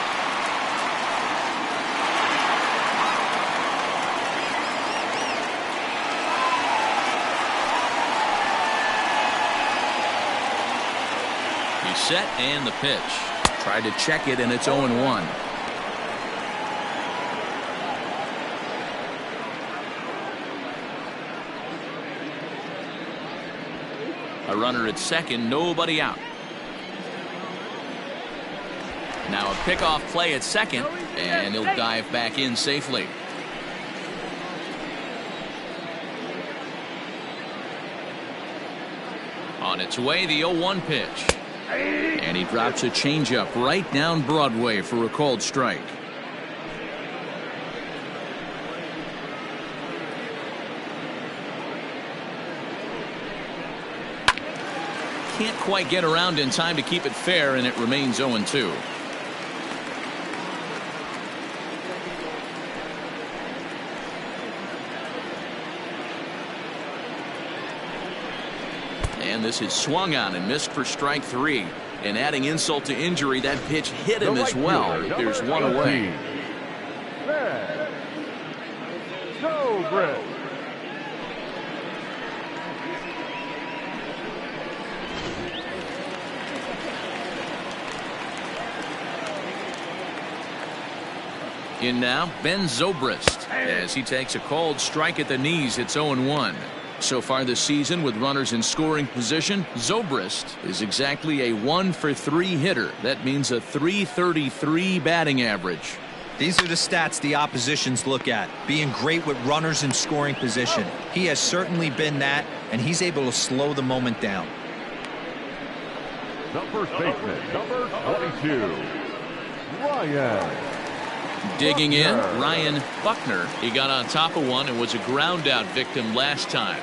Speaker 1: He's set, and the pitch. Tried to check it, and it's 0-1. A runner at second, nobody out. Now a pickoff play at second, and he'll dive back in safely. On its way, the 0-1 pitch. And he drops a changeup right down Broadway for a called strike. Can't quite get around in time to keep it fair, and it remains 0-2. And this is swung on and missed for strike 3. And adding insult to injury, that pitch hit him as well. There's one away. In now, Ben Zobrist, as he takes a called strike at the knees. It's 0-1. So far this season, with runners in scoring position, Zobrist is exactly a 1-for-3 hitter. That means a .333 batting average.
Speaker 4: These are the stats the oppositions look at. Being great with runners in scoring position. He has certainly been that, and he's able to slow the moment down.
Speaker 3: The first baseman, number 22, Ryan.
Speaker 1: Digging in, Ryan Buckner. He got on top of one and was a ground out victim last time.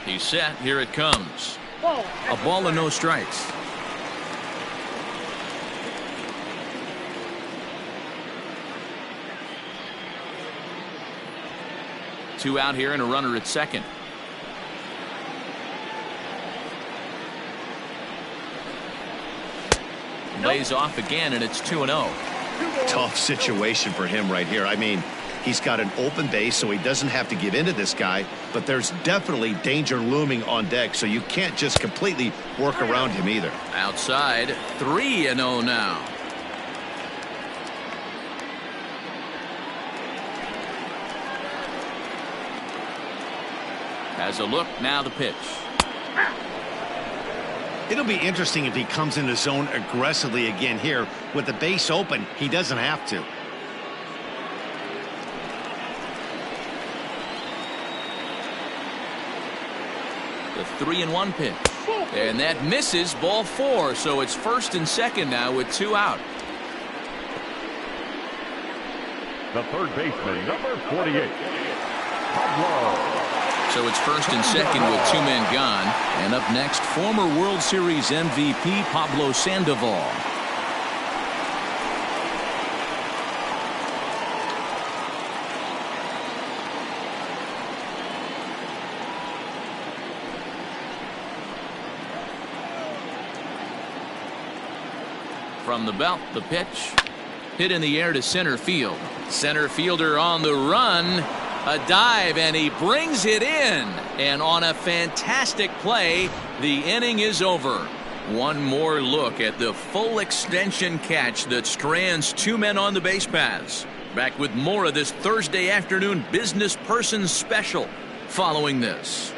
Speaker 1: He's set. Here it comes. A ball and no strikes. Two out here and a runner at second. Lays off again, and it's 2-0.
Speaker 2: Tough situation for him right here. I mean, he's got an open base, so he doesn't have to give in to this guy, but there's definitely danger looming on deck, so you can't just completely work around him either.
Speaker 1: Outside, 3-0 now. Has a look, now the pitch.
Speaker 2: It'll be interesting if he comes in the zone aggressively again here. With the base open, he doesn't have to.
Speaker 1: The 3-1 pitch. And that misses, ball 4. So it's first and second now with 2 out.
Speaker 3: The third baseman, number 48, Pablo.
Speaker 1: So it's first and second with 2 men gone. And up next, former World Series MVP Pablo Sandoval. From the belt, the pitch. Hit in the air to center field. Center fielder on the run. A dive, and he brings it in. And on a fantastic play, the inning is over. One more look at the full extension catch that strands 2 men on the base paths. Back with more of this Thursday afternoon business person special following this.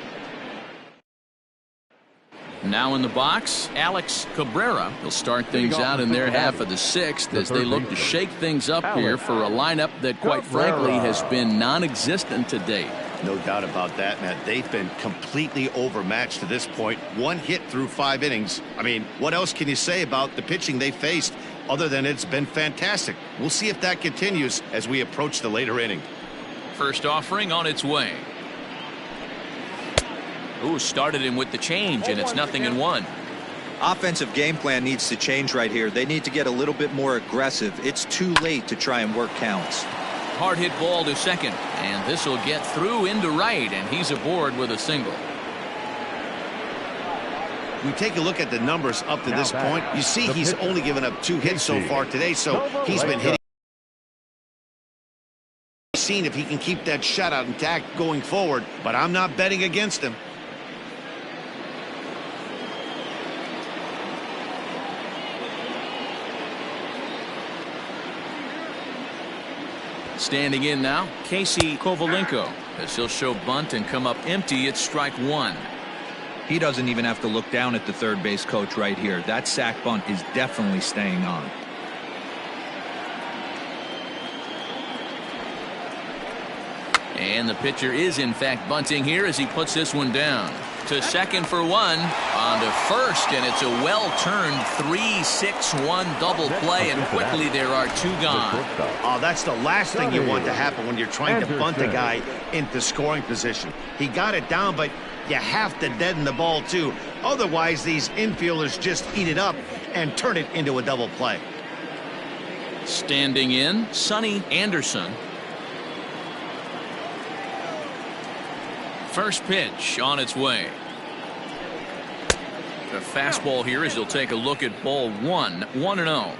Speaker 1: Now in the box, Alex Cabrera. He'll start things out in their half of the 6th as they look to shake things up here for a lineup that, quite frankly, has been non-existent to date.
Speaker 2: No doubt about that, Matt. They've been completely overmatched to this point. 1 hit through 5 innings. I mean, what else can you say about the pitching they faced other than it's been fantastic? We'll see if that continues as we approach the later inning.
Speaker 1: First offering on its way. Ooh, started him with the change, and it's 0-1.
Speaker 4: Offensive game plan needs to change right here. They need to get a little bit more aggressive. It's too late to try and work counts.
Speaker 1: Hard hit ball to second, and this will get through into right, and he's aboard with a single.
Speaker 2: We take a look at the numbers up to this point. You see he's only given up 2 hits so far today, so he's been hitting. Seen if he can keep that shutout intact going forward, but I'm not betting against him.
Speaker 1: Standing in now, Casey Kovalenko, as he'll show bunt and come up empty at strike one.
Speaker 4: He doesn't even have to look down at the third base coach right here. That sac bunt is definitely staying on.
Speaker 1: And the pitcher is in fact bunting here as he puts this one down. To second for one, on to first, and it's a well-turned 3-6-1 double play, and quickly there are two gone.
Speaker 2: Oh, that's the last thing you want to happen when you're trying to bunt a guy into scoring position. He got it down, but you have to deaden the ball too. Otherwise, these infielders just eat it up and turn it into a double play.
Speaker 1: Standing in, Sonny Anderson. First pitch on its way. The fastball here as he'll take a look at ball one, 1-0.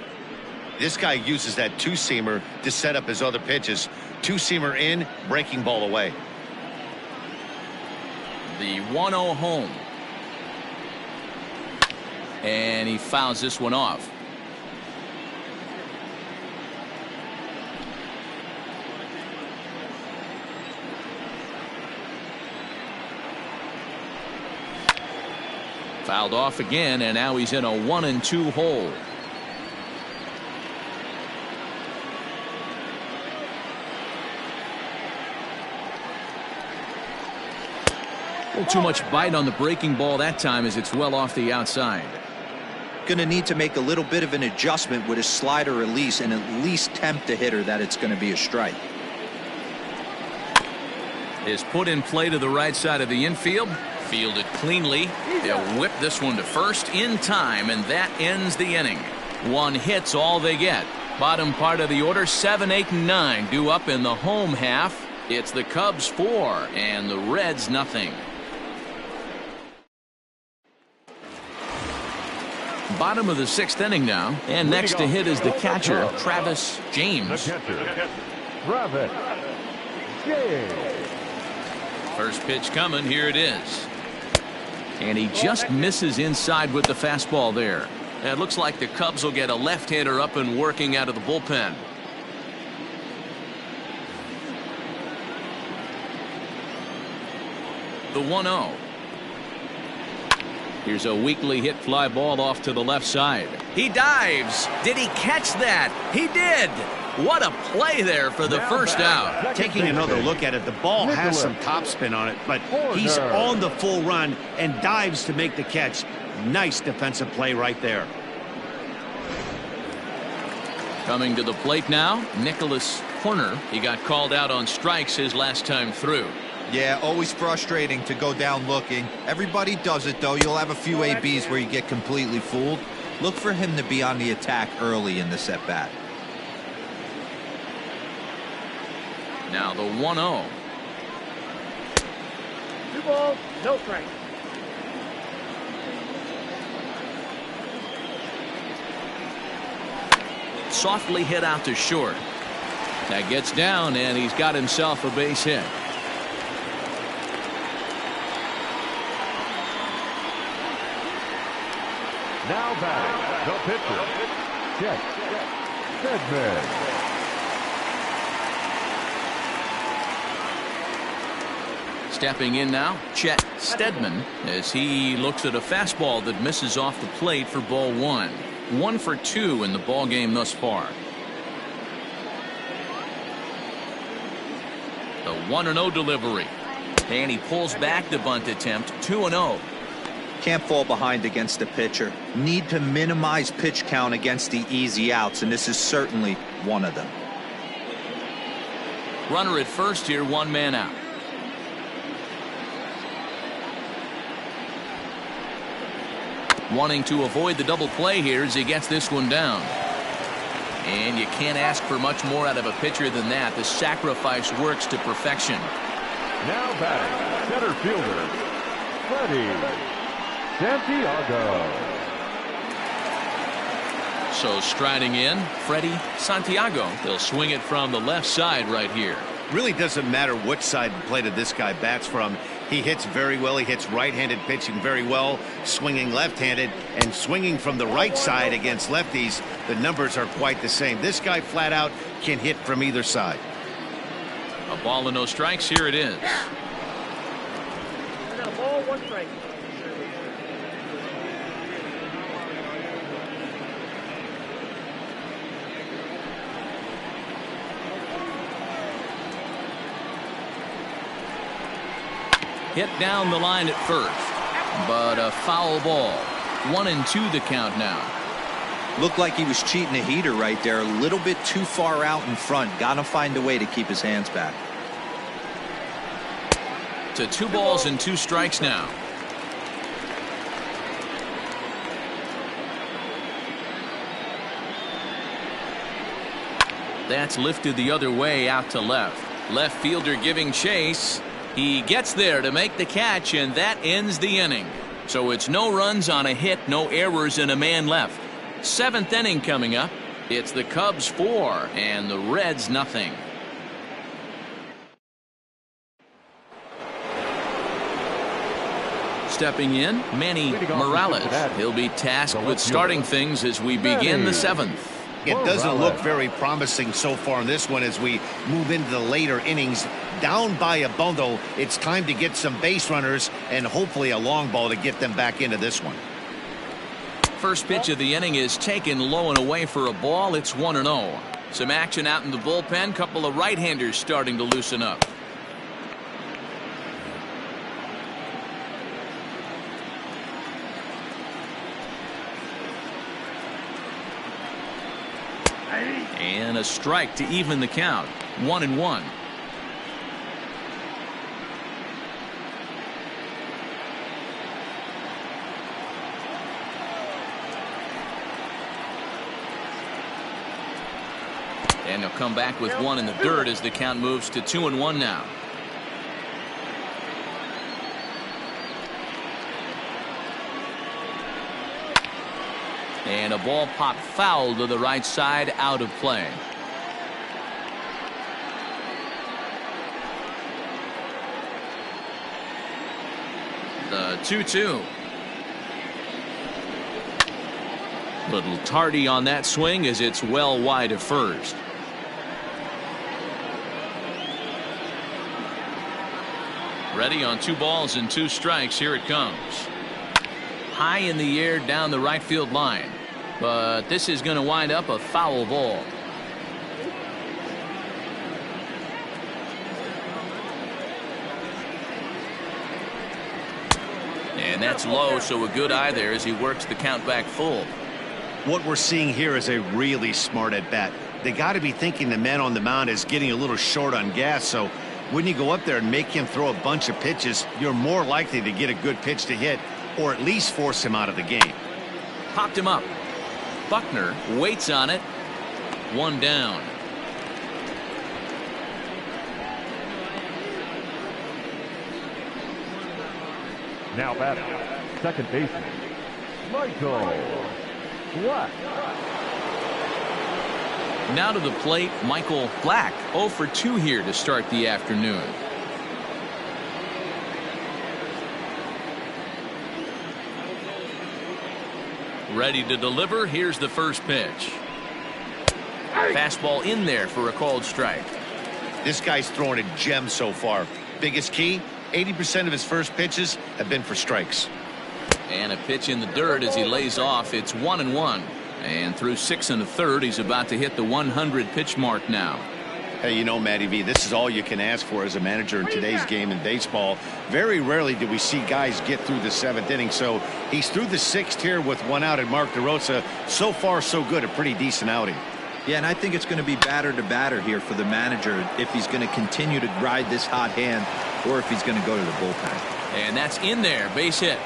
Speaker 2: This guy uses that two-seamer to set up his other pitches. Two-seamer in, breaking ball away.
Speaker 1: The 1-0 home. And he fouls this one off. Fouled off again, and now he's in a 1-2 hole. A little too much bite on the breaking ball that time as it's well off the outside.
Speaker 4: Going to need to make a little bit of an adjustment with his slider release and at least tempt the hitter that it's going to be a strike.
Speaker 1: Is put in play to the right side of the infield. Fielded cleanly. They'll whip this one to first in time, and that ends the inning. One hit's all they get. Bottom part of the order, 7, 8, and 9 due up in the home half. It's the Cubs 4 and the Reds nothing. Bottom of the 6th inning now, and next to hit is the catcher, Travis James.
Speaker 3: Travis James.
Speaker 1: First pitch coming, here it is. And he just misses inside with the fastball there. It looks like the Cubs will get a left-hander up and working out of the bullpen. The 1-0. Here's a weakly hit fly ball off to the left side. He dives. Did he catch that? He did. What a play there for the first out.
Speaker 2: Taking another look at it, the ball has some topspin on it, but he's on the full run and dives to make the catch. Nice defensive play right there.
Speaker 1: Coming to the plate now, Nicholas Horner. He got called out on strikes his last time through.
Speaker 4: Yeah, always frustrating to go down looking. Everybody does it, though. You'll have a few ABs where you get completely fooled. Look for him to be on the attack early in this at-bat.
Speaker 1: Now the 1-0.
Speaker 5: 2 balls, no strikes.
Speaker 1: Softly hit out to short. That gets down, and he's got himself a base hit.
Speaker 3: Now batting, the pitcher, Chet Steadman.
Speaker 1: Stepping in now, Chet Steadman, as he looks at a fastball that misses off the plate for ball one. 1 for 2 in the ball game thus far. The 1-0 delivery. And he pulls back the bunt attempt. 2-0.
Speaker 4: Can't fall behind against the pitcher. Need to minimize pitch count against the easy outs, and this is certainly one of them.
Speaker 1: Runner at first here, 1 man out. Wanting to avoid the double play here as he gets this one down. And you can't ask for much more out of a pitcher than that. The sacrifice works to perfection.
Speaker 3: Now batting, center fielder, Freddie Santiago.
Speaker 1: So striding in, Freddie Santiago. They'll swing it from the left side right here.
Speaker 2: Really doesn't matter which side of the plate this guy bats from. He hits very well. He hits right-handed pitching very well, swinging left-handed, and swinging from the right side against lefties. The numbers are quite the same. This guy flat out can hit from either side.
Speaker 1: Ball and no strikes. Here it is.
Speaker 5: I got a ball, 1 strike.
Speaker 1: Hit down the line at first, but a foul ball. 1-2 the count now.
Speaker 4: Looked like he was cheating a heater right there. A little bit too far out in front. Got to find a way to keep his hands back.
Speaker 1: To 2 balls and 2 strikes now. That's lifted the other way out to left. Left fielder giving chase. He gets there to make the catch, and that ends the inning. So it's no runs on a hit, no errors, and a man left. 7th inning coming up. It's the Cubs 4 and the Reds nothing. Stepping in, Manny Morales. He'll be tasked with starting things as we begin the 7th.
Speaker 2: It doesn't look very promising so far in this one as we move into the later innings. Down by a bundle, it's time to get some base runners and hopefully a long ball to get them back into this one.
Speaker 1: First pitch of the inning is taken low and away for a ball. It's 1-0. Some action out in the bullpen. Couple of right-handers starting to loosen up. And a strike to even the count. 1-1. And he'll come back with 1 in the dirt as the count moves to 2-1 now. And a ball popped foul to the right side, out of play. The 2-2. Little tardy on that swing as it's well wide of first. Ready on 2 balls and 2 strikes. Here it comes. High in the air down the right field line. But this is going to wind up a foul ball. And that's low, so a good eye there as he works the count back full.
Speaker 2: What we're seeing here is a really smart at bat. They got to be thinking the man on the mound is getting a little short on gas, so when you go up there and make him throw a bunch of pitches, you're more likely to get a good pitch to hit or at least force him out of the game.
Speaker 1: Popped him up. Buckner waits on it. 1 down.
Speaker 3: Now batting, second baseman, Michael Black.
Speaker 1: Now to the plate, Michael Black. 0 for 2 here to start the afternoon. Ready to deliver. Here's the first pitch. Fastball in there for a called strike.
Speaker 2: This guy's throwing a gem so far. Biggest key, 80% of his first pitches have been for strikes.
Speaker 1: And a pitch in the dirt as he lays off. It's 1-1. And through 6 1/3, he's about to hit the 100 pitch mark now.
Speaker 2: Hey, you know, Matty V, this is all you can ask for as a manager in today's game in baseball. Very rarely do we see guys get through the 7th inning. So he's through the 6th here with 1 out, and Mark DeRosa, so far so good, a pretty decent outing.
Speaker 4: Yeah, and I think it's going to be batter to batter here for the manager if he's going to continue to ride this hot hand or if he's going to go to the bullpen.
Speaker 1: And that's in there, base hit.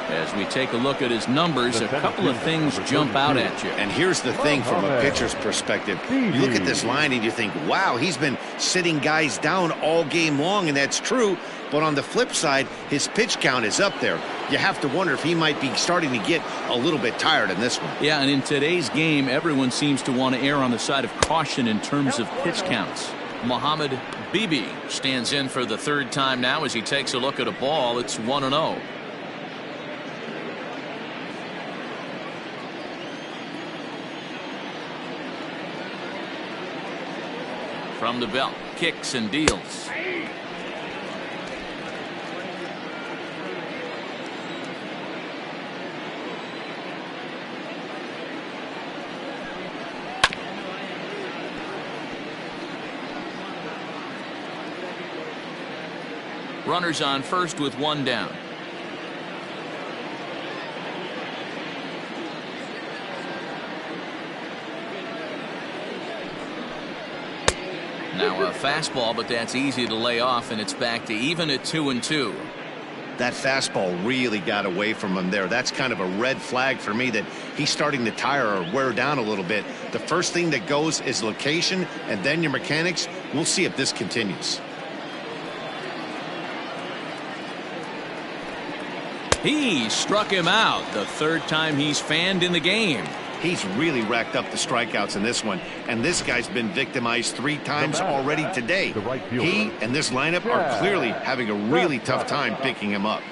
Speaker 1: As we take a look at his numbers, a couple of things jump out at you.
Speaker 2: And here's the thing from a pitcher's perspective. You look at this line and you think, wow, he's been sitting guys down all game long, and that's true. But on the flip side, his pitch count is up there. You have to wonder if he might be starting to get a little bit tired in this one.
Speaker 1: Yeah, and in today's game, everyone seems to want to err on the side of caution in terms of pitch counts. Mohamed Bibi stands in for the 3rd time now as he takes a look at a ball. It's 1-0. From the belt, kicks and deals. Runners on first with one down. Now a fastball, but that's easy to lay off, and it's back to even at 2-2.
Speaker 2: That fastball really got away from him there. That's kind of a red flag for me that he's starting to tire or wear down a little bit. The first thing that goes is location, and then your mechanics. We'll see if this continues.
Speaker 1: He struck him out, the third time he's fanned in the game.
Speaker 2: He's really racked up the strikeouts in this one, and this guy's been victimized 3 times already today. He and this lineup are clearly having a really tough time picking him up.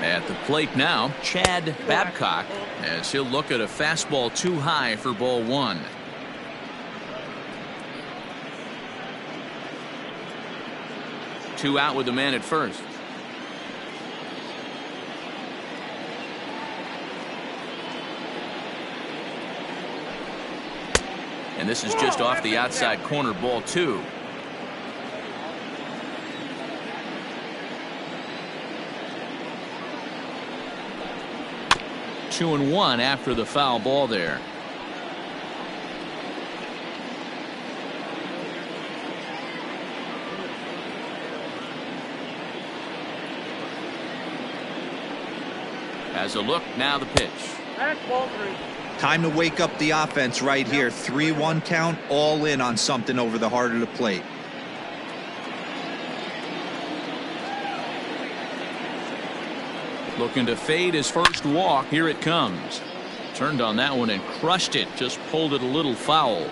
Speaker 1: At the plate now, Chad Babcock, as he'll look at a fastball too high for ball 1. Two out with the man at first. And this is just off the outside corner, ball 2. Two and one after the foul ball there. As a look, now the pitch.
Speaker 4: Time to wake up the offense right here. 3-1 count, all in on something over the heart of the plate.
Speaker 1: Looking to fade his first walk. Here it comes. Turned on that one and crushed it. Just pulled it a little foul.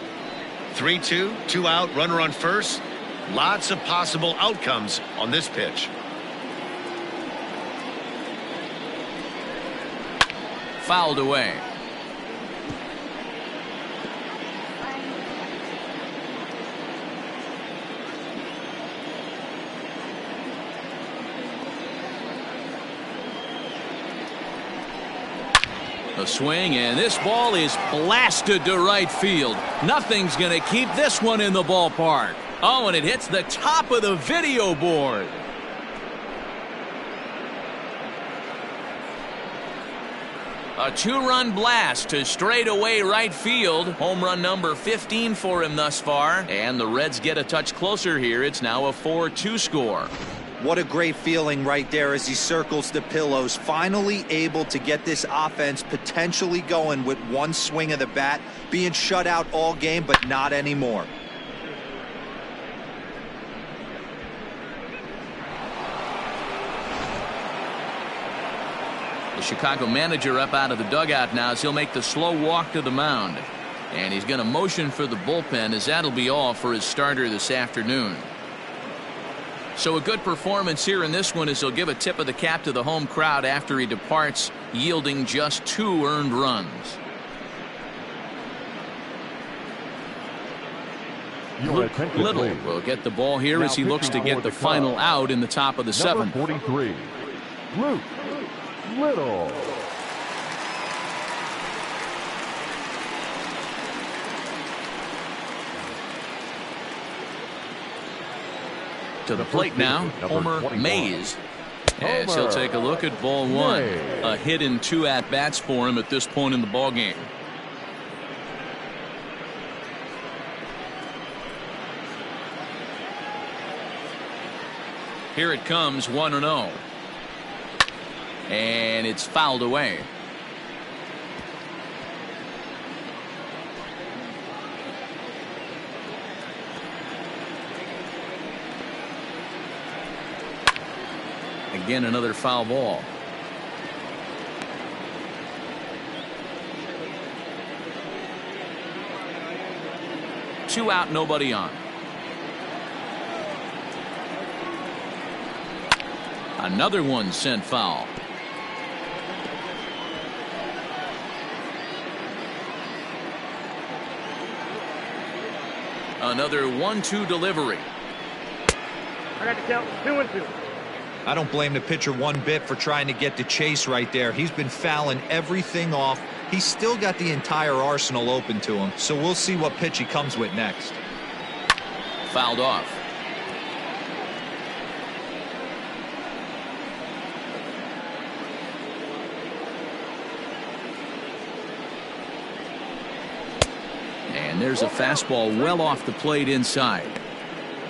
Speaker 2: 3-2, 2 out, runner on first. Lots of possible outcomes on this pitch.
Speaker 1: Fouled away. A swing, and this ball is blasted to right field. Nothing's going to keep this one in the ballpark. Oh, and it hits the top of the video board. A 2-run blast to straightaway right field. Home run number 15 for him thus far. And the Reds get a touch closer here. It's now a 4-2 score.
Speaker 4: What a great feeling right there as he circles the pillows. Finally able to get this offense potentially going with one swing of the bat. Being shut out all game, but not anymore.
Speaker 1: The Chicago manager up out of the dugout now as he'll make the slow walk to the mound. And he's going to motion for the bullpen, as that'll be all for his starter this afternoon. So a good performance here in this one as he'll give a tip of the cap to the home crowd after he departs, yielding just 2 earned runs. Luke Little will get the ball here as he looks to get the final out in the top of the 7th.
Speaker 3: 43, Luke Little.
Speaker 1: To the plate now, Homer Mays, as he'll take a look at ball 1. A hit in 2 at-bats for him at this point in the ballgame. Here it comes, 1-0. And it's fouled away. Again, another foul ball. Two out, nobody on. Another one sent foul. Another 1-2 delivery.
Speaker 5: I got the count 2-2.
Speaker 4: I don't blame the pitcher one bit for trying to get the chase right there. He's been fouling everything off. He's still got the entire arsenal open to him, so we'll see what pitch he comes with next.
Speaker 1: Fouled off. And there's a fastball well off the plate inside.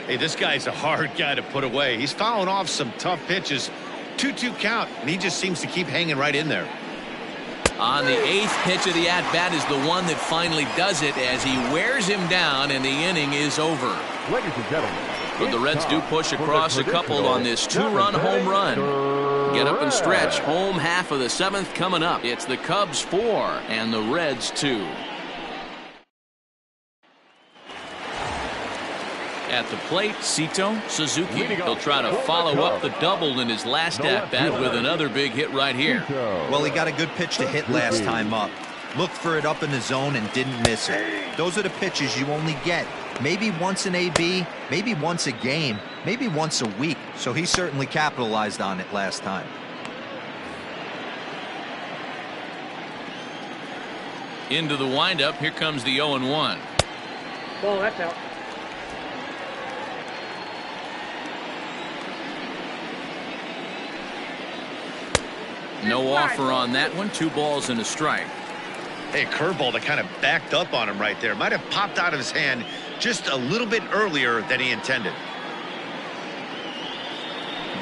Speaker 2: Hey, this guy's a hard guy to put away. He's fouling off some tough pitches. 2-2 count, and he just seems to keep hanging right in there.
Speaker 1: On the 8th pitch of the at-bat is the one that finally does it as he wears him down, and the inning is over.
Speaker 3: Ladies and gentlemen,
Speaker 1: But the Reds do push across a couple on this 2-run home run. Get up and stretch. Home half of the 7th coming up. It's the Cubs 4 and the Reds 2. At the plate, Cito Suzuki. He'll try to follow up the double in his last at-bat with another big hit right here.
Speaker 4: Well, he got a good pitch to hit last time up. Looked for it up in the zone and didn't miss it. Those are the pitches you only get maybe once an AB, maybe once a game, maybe once a week. So he certainly capitalized on it last time.
Speaker 1: Into the windup. Here comes the 0-1.
Speaker 5: Ball, that's out.
Speaker 1: No offer on that one. 2 balls and a strike.
Speaker 2: Hey, curveball that kind of backed up on him right there. Might have popped out of his hand just a little bit earlier than he intended.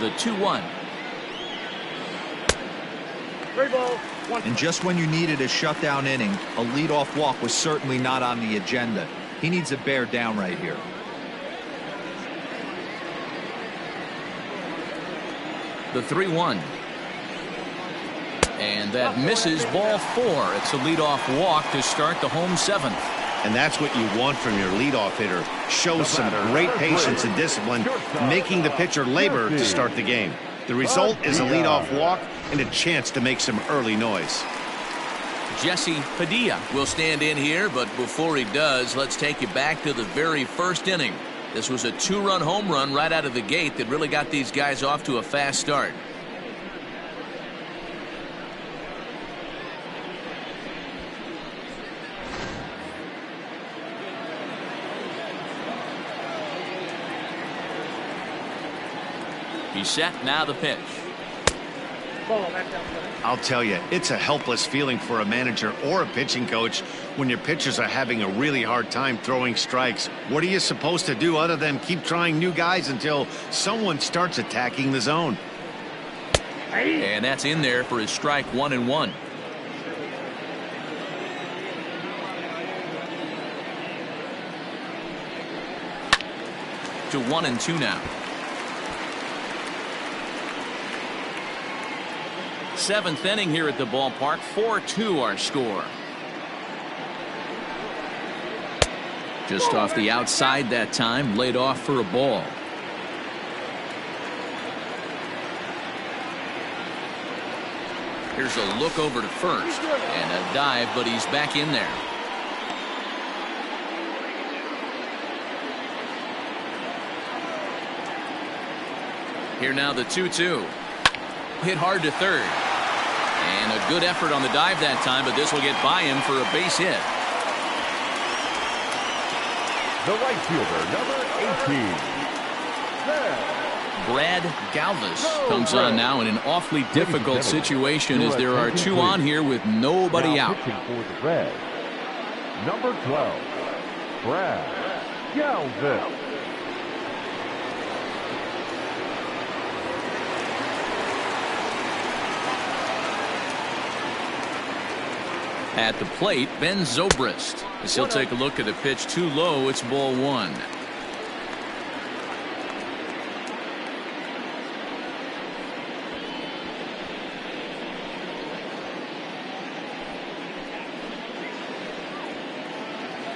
Speaker 1: The 2-1.
Speaker 5: 3 balls, 1.
Speaker 4: And just when you needed a shutdown inning, a leadoff walk was certainly not on the agenda. He needs to bear down right here.
Speaker 1: The 3-1. And that misses, ball 4. It's a leadoff walk to start the home 7th.
Speaker 2: And that's what you want from your leadoff hitter. Shows some great patience and discipline, making the pitcher labor to start the game. The result is a leadoff walk and a chance to make some early noise.
Speaker 1: Jesse Padilla will stand in here, but before he does, let's take you back to the very first inning. This was a 2-run home run right out of the gate that really got these guys off to a fast start. He's set. Now the pitch.
Speaker 5: Ball, that's out.
Speaker 2: I'll tell you, it's a helpless feeling for a manager or a pitching coach when your pitchers are having a really hard time throwing strikes. What are you supposed to do other than keep trying new guys until someone starts attacking the zone?
Speaker 1: And that's in there for his strike 1-1. To 1-2 now. 7th inning here at the ballpark. 4-2 our score. Just off the outside that time, laid off for a ball. Here's a look over to first and a dive, but he's back in there. Here now the 2-2. Hit hard to third. And a good effort on the dive that time, but this will get by him for a base hit.
Speaker 3: The right fielder, number 18.
Speaker 1: Brad Galvis comes on now in an awfully difficult situation as there are 2 on here with nobody out.
Speaker 3: Pitching for the Reds, number 12, Brad Galvis.
Speaker 1: At the plate, Ben Zobrist. As he'll take a look at a pitch too low, it's ball 1.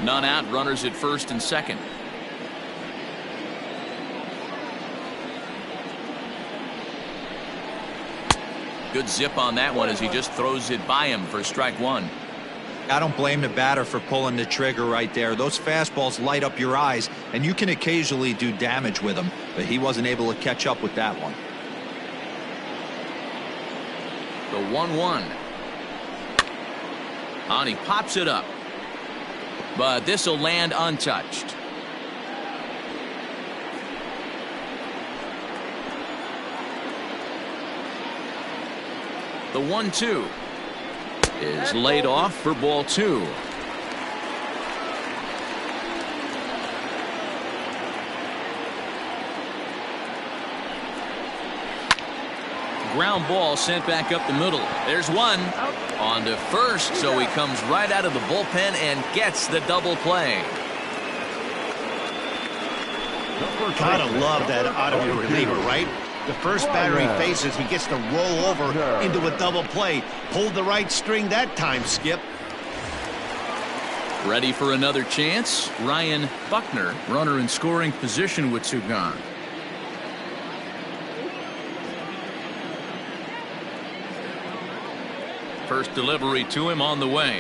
Speaker 1: None out, runners at first and second. Good zip on that one as he just throws it by him for strike one.
Speaker 4: I don't blame the batter for pulling the trigger right there. Those fastballs light up your eyes, and you can occasionally do damage with them, but he wasn't able to catch up with that one.
Speaker 1: The 1-1. And he pops it up. But this will land untouched. The 1-2 is laid off for ball 2. Ground ball sent back up the middle. There's one. On to first, so he comes right out of the bullpen and gets the double play.
Speaker 2: Gotta love that out of your reliever, right? The first batter he faces, he gets to roll over into a double play. Pulled the right string that time, Skip.
Speaker 1: Ready for another chance? Ryan Buckner, runner in scoring position with two gone. First delivery to him on the way.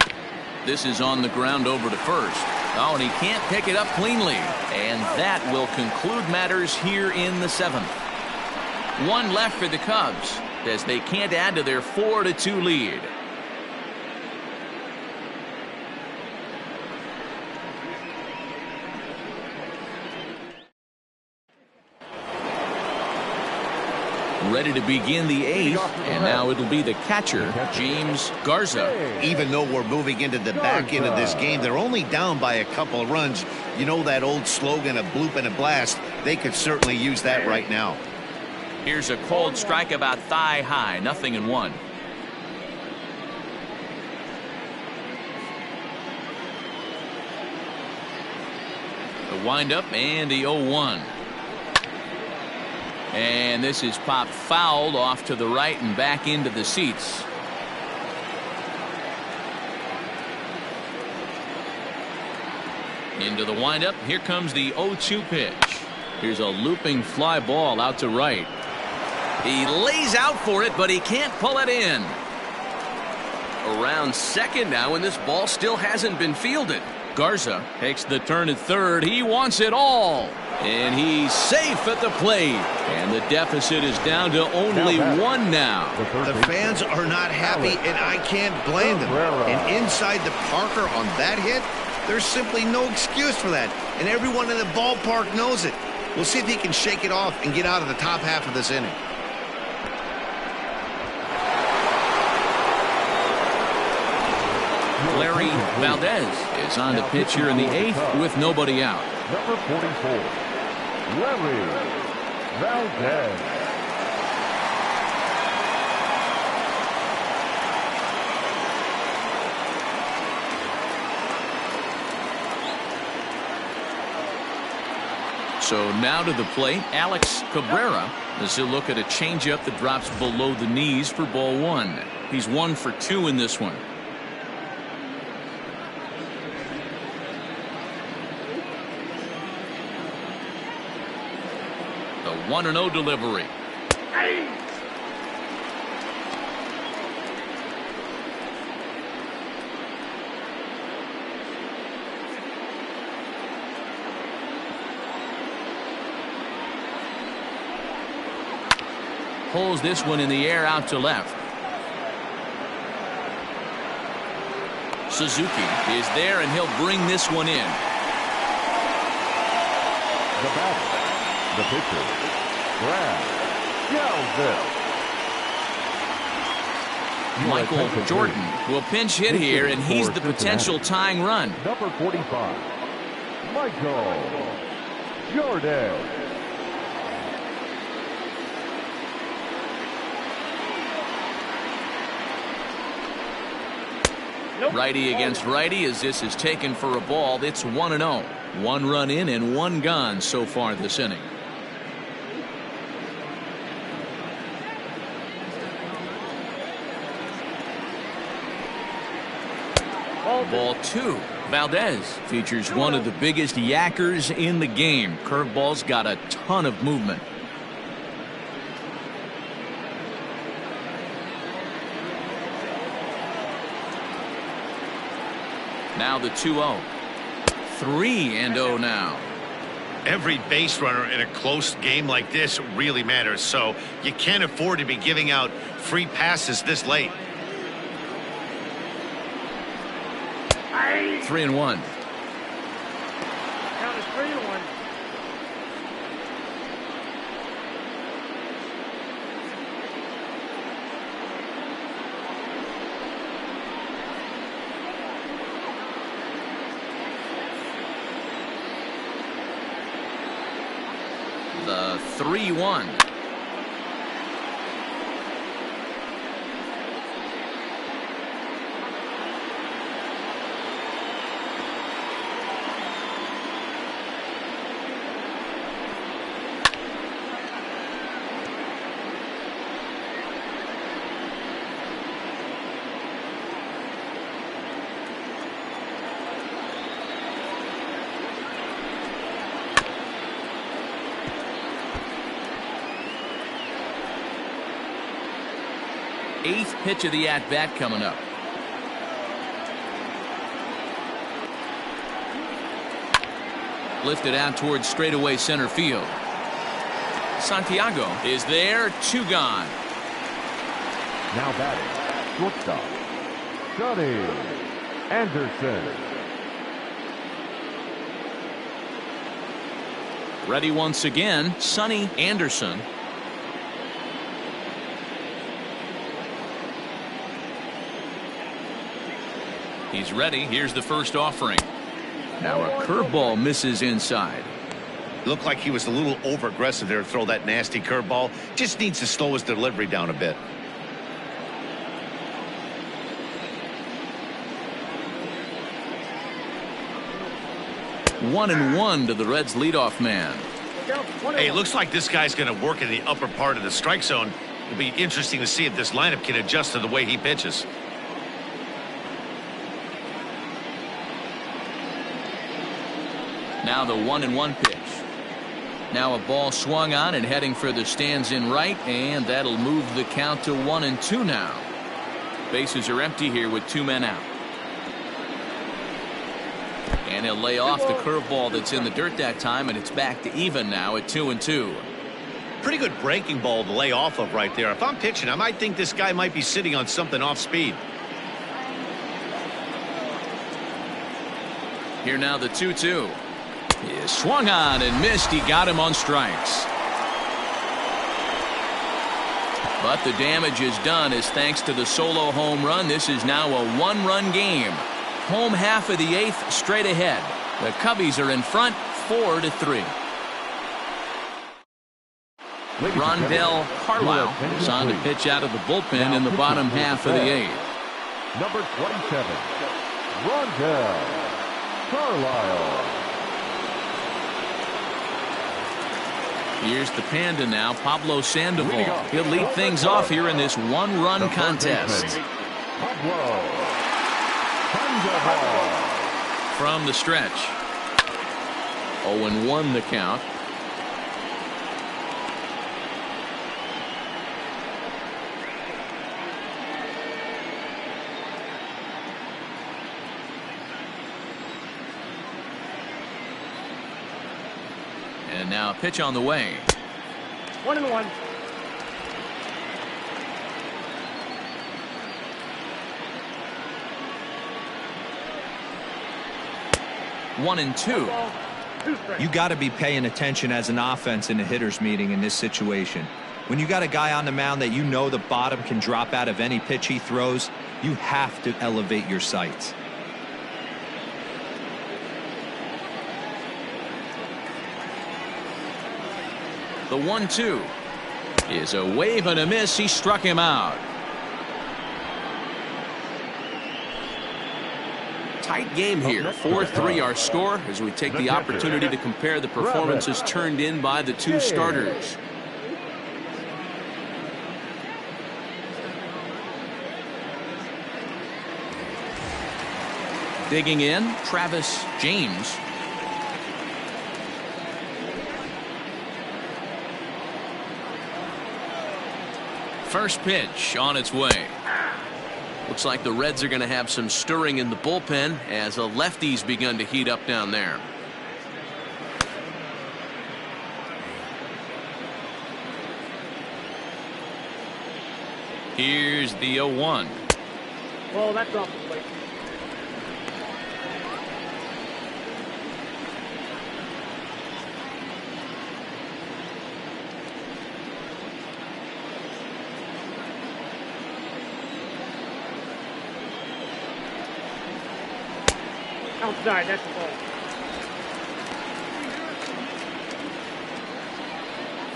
Speaker 1: This is on the ground over to first. Oh, and he can't pick it up cleanly. And that will conclude matters here in the 7th. One left for the Cubs as they can't add to their 4-2 lead. Ready to begin the 8th, and now it'll be the catcher, James Garza.
Speaker 2: Even though we're moving into the back end of this game, they're only down by a couple of runs. You know that old slogan, a bloop and a blast. They could certainly use that right now.
Speaker 1: Here's a cold strike about thigh high, 0-1. The windup and the 0-1. And this is popped fouled off to the right and back into the seats. Into the windup. Here comes the 0-2 pitch. Here's a looping fly ball out to right. He lays out for it, but he can't pull it in. Around second now, and this ball still hasn't been fielded. Garza takes the turn at third. He wants it all. And he's safe at the plate. And the deficit is down to only one now.
Speaker 2: The fans are not happy, and I can't blame them. And inside the Parker on that hit, there's simply no excuse for that. And everyone in the ballpark knows it. We'll see if he can shake it off and get out of the top half of this inning.
Speaker 1: Larry Valdez is on the pitch here in the 8th with nobody out.
Speaker 3: Number 44, Larry Valdez.
Speaker 1: So now to the plate, Alex Cabrera as he'll look at a changeup that drops below the knees for ball 1. He's 1 for 2 in this one. The 1-0 delivery. Pulls this one in the air out to left. Suzuki is there, and he'll bring this one in.
Speaker 3: The batter, the pitcher, Brad Galvin.
Speaker 1: Michael Jordan will pinch hit here, and he's the potential tying run.
Speaker 3: Number 45, Michael Jordan.
Speaker 1: Righty against righty as this is taken for a ball. It's 1-0. 1 run in and 1 gone so far this inning. Ball 2. Valdez features one of the biggest yackers in the game. Curveball's got a ton of movement. Now the 2-0. 3-0 now.
Speaker 2: Every base runner in a close game like this really matters, so you can't afford to be giving out free passes this late.
Speaker 1: 3-1.
Speaker 5: Count is 3-1.
Speaker 1: The 3-1. Eighth pitch of the at-bat coming up. Lifted out towards straightaway center field. Santiago is there. 2 gone.
Speaker 3: Now batting, shortstop, Sonny Anderson.
Speaker 1: Ready once again, Sonny Anderson. He's ready. Here's the first offering. Now a curveball misses inside.
Speaker 2: Looked like he was a little over aggressive there to throw that nasty curveball. Just needs to slow his delivery down a bit.
Speaker 1: One and one to the Reds leadoff man.
Speaker 2: Hey, it looks like this guy's going to work in the upper part of the strike zone. It'll be interesting to see if this lineup can adjust to the way he pitches.
Speaker 1: Now the 1-1 pitch. Now a ball swung on and heading for the stands in right, and that'll move the count to 1-2 now. Bases are empty here with 2 men out. And he'll lay off the curveball that's in the dirt that time, and it's back to even now at 2-2.
Speaker 2: Pretty good breaking ball to lay off of right there. If I'm pitching, I might think this guy might be sitting on something off speed.
Speaker 1: Here now the 2-2. He swung on and missed. He got him on strikes. But the damage is done as thanks to the solo home run. This is now a 1-run game. Home half of the 8th straight ahead. The Cubbies are in front 4-3. Rondell Carlisle is on to pitch out of the bullpen in the bottom half of the 8th.
Speaker 3: Number 27, Rondell Carlisle.
Speaker 1: Here's the Panda now, Pablo Sandoval. He'll lead things off here in this 1-run contest.
Speaker 3: Pablo Sandoval.
Speaker 1: From the stretch. 0-1 the count. And now a pitch on the way.
Speaker 5: 1-1.
Speaker 1: One and two.
Speaker 4: You got to be paying attention as an offense in a hitter's meeting in this situation. When you got a guy on the mound that you know the bottom can drop out of any pitch he throws, you have to elevate your sights.
Speaker 1: The 1-2 is a wave and a miss. He struck him out. Tight game here. 4-3 our score as we take the opportunity to compare the performances turned in by the two starters. Digging in, Travis James. First pitch on its way. Looks like the Reds are going to have some stirring in the bullpen as a lefty's begun to heat up down there. Here's the 0-1.
Speaker 5: Well, that's off the plate. Outside, that's the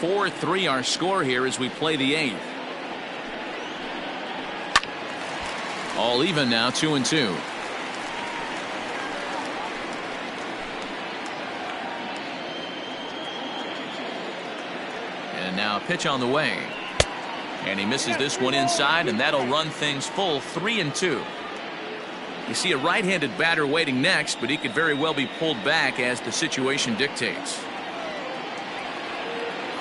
Speaker 5: ball.
Speaker 1: 4-3 our score here as we play the 8th. All even now, 2-2. And now a pitch on the way. And he misses this one inside, and that'll run things full 3-2. You see a right-handed batter waiting next, but he could very well be pulled back as the situation dictates.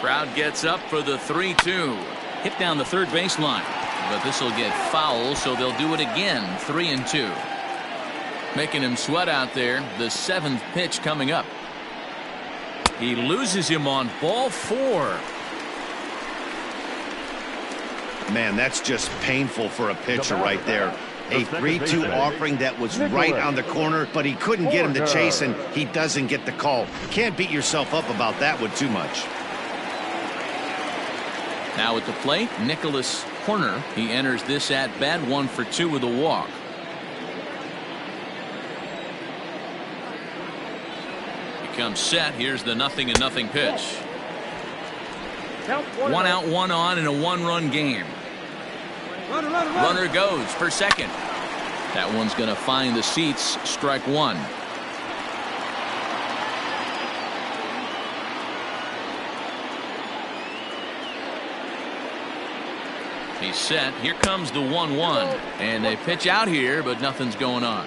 Speaker 1: Crowd gets up for the 3-2. Hit down the third baseline. But this will get foul, so they'll do it again. 3-2. Making him sweat out there. The 7th pitch coming up. He loses him on ball 4.
Speaker 2: Man, that's just painful for a pitcher right there. A 3-2 offering that was right on the corner, but he couldn't get him to chase, and he doesn't get the call. Can't beat yourself up about that one too much.
Speaker 1: Now at the plate, Nicholas Horner. He enters this at bat 1 for 2 with a walk. He comes set. Here's the 0-0 pitch. 1 out, 1 on in a 1-run game. Runner goes for second. That one's going to find the seats. Strike 1. He's set. Here comes the 1-1. And they pitch out here, but nothing's going on.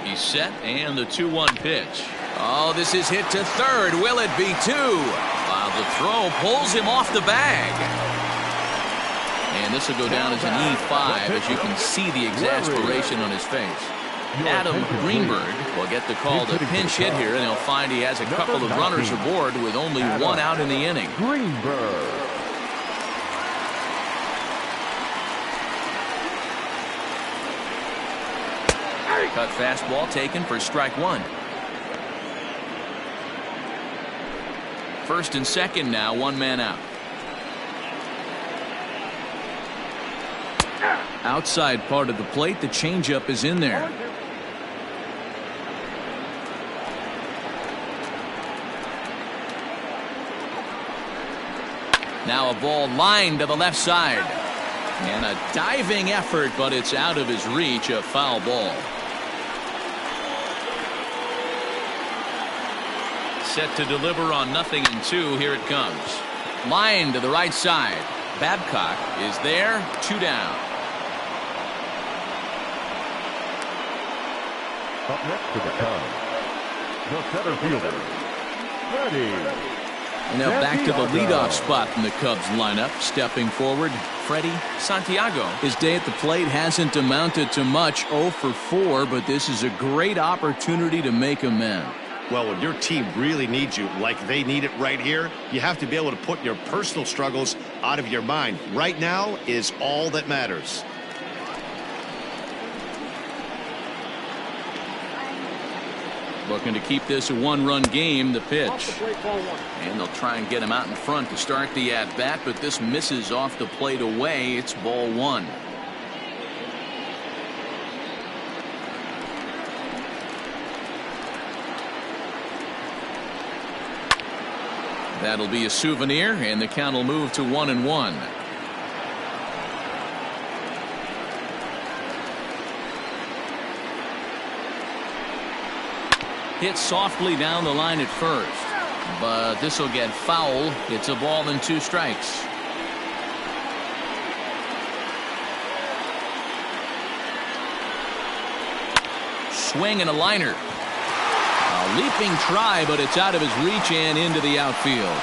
Speaker 1: He's set, and the 2-1 pitch. Oh, this is hit to third. Will it be 2? While the throw pulls him off the bag. And this will go down as an E5 as you can see the exasperation on his face. Adam Greenberg will get the call to pinch hit here, and he'll find he has a couple of runners aboard with only 1 out in the inning.
Speaker 3: Greenberg.
Speaker 1: Cut fastball taken for strike 1. First and second now, 1 man out. Outside part of the plate, the changeup is in there. Now a ball lined to the left side. And a diving effort, but it's out of his reach, a foul ball. Set to deliver on 0-2. Here it comes. Line to the right side. Babcock is there. 2 down.
Speaker 3: Up next to the Cubs, the center fielder, Freddie.
Speaker 1: And now back to the leadoff spot in the Cubs lineup. Stepping forward, Freddie Santiago. His day at the plate hasn't amounted to much. 0 for 4, but this is a great opportunity to make amends.
Speaker 2: Well, when your team really needs you, like they need it right here, you have to be able to put your personal struggles out of your mind. Right now is all that matters.
Speaker 1: Looking to keep this a 1-run game. The pitch. And they'll try and get him out in front to start the at-bat, but this misses off the plate away. It's ball 1. That'll be a souvenir, and the count will move to 1-1. Hit softly down the line at first, but this will get foul. It's a ball and 2 strikes. swing and a liner. A leaping try, but it's out of his reach and into the outfield.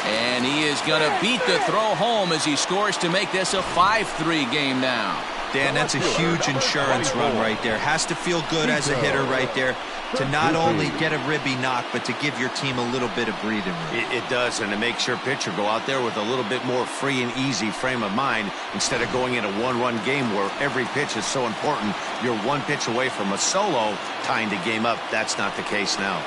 Speaker 1: And he is going to beat the throw home as he scores to make this a 5-3 game now.
Speaker 4: Dan, that's a huge insurance run right there. Has to feel good as a hitter right there to not only get a ribby knock, but to give your team a little bit of breathing room.
Speaker 2: It does, and it makes your pitcher go out there with a little bit more free and easy frame of mind instead of going in a one-run game where every pitch is so important. You're one pitch away from a solo tying the game up. That's not the case now.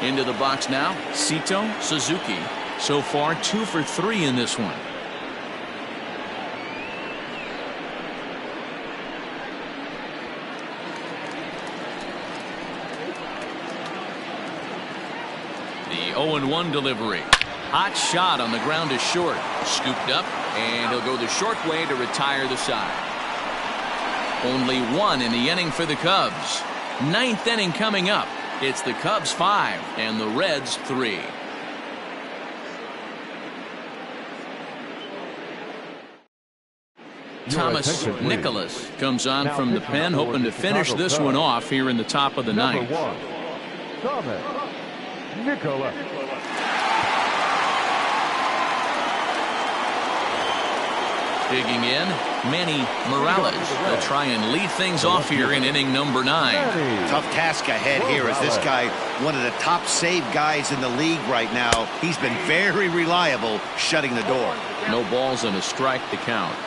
Speaker 1: Into the box now, Sito Suzuki. So far, 2 for 3 in this one. The 0-1 delivery. Hot shot on the ground is short. Scooped up, and he'll go the short way to retire the side. Only 1 in the inning for the Cubs. 9th inning coming up. It's the Cubs 5 and the Reds 3. Thomas Nicholas comes on from the pen, hoping to finish this one off here in the top of the ninth.
Speaker 3: Thomas Nicholas.
Speaker 1: Digging in, Manny Morales will try and lead things off here in inning number 9.
Speaker 2: Tough task ahead here as this guy, one of the top save guys in the league right now. He's been very reliable shutting the door.
Speaker 1: No balls and a strike to count.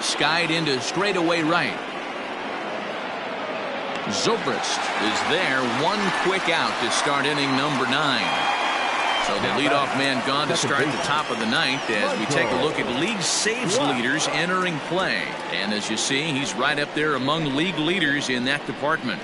Speaker 1: Skied into straightaway right. Zobrist is there. One quick out to start inning number 9. So the leadoff man gone to start the top of the ninth as we take a look at league saves leaders entering play. And as you see, he's right up there among league leaders in that department.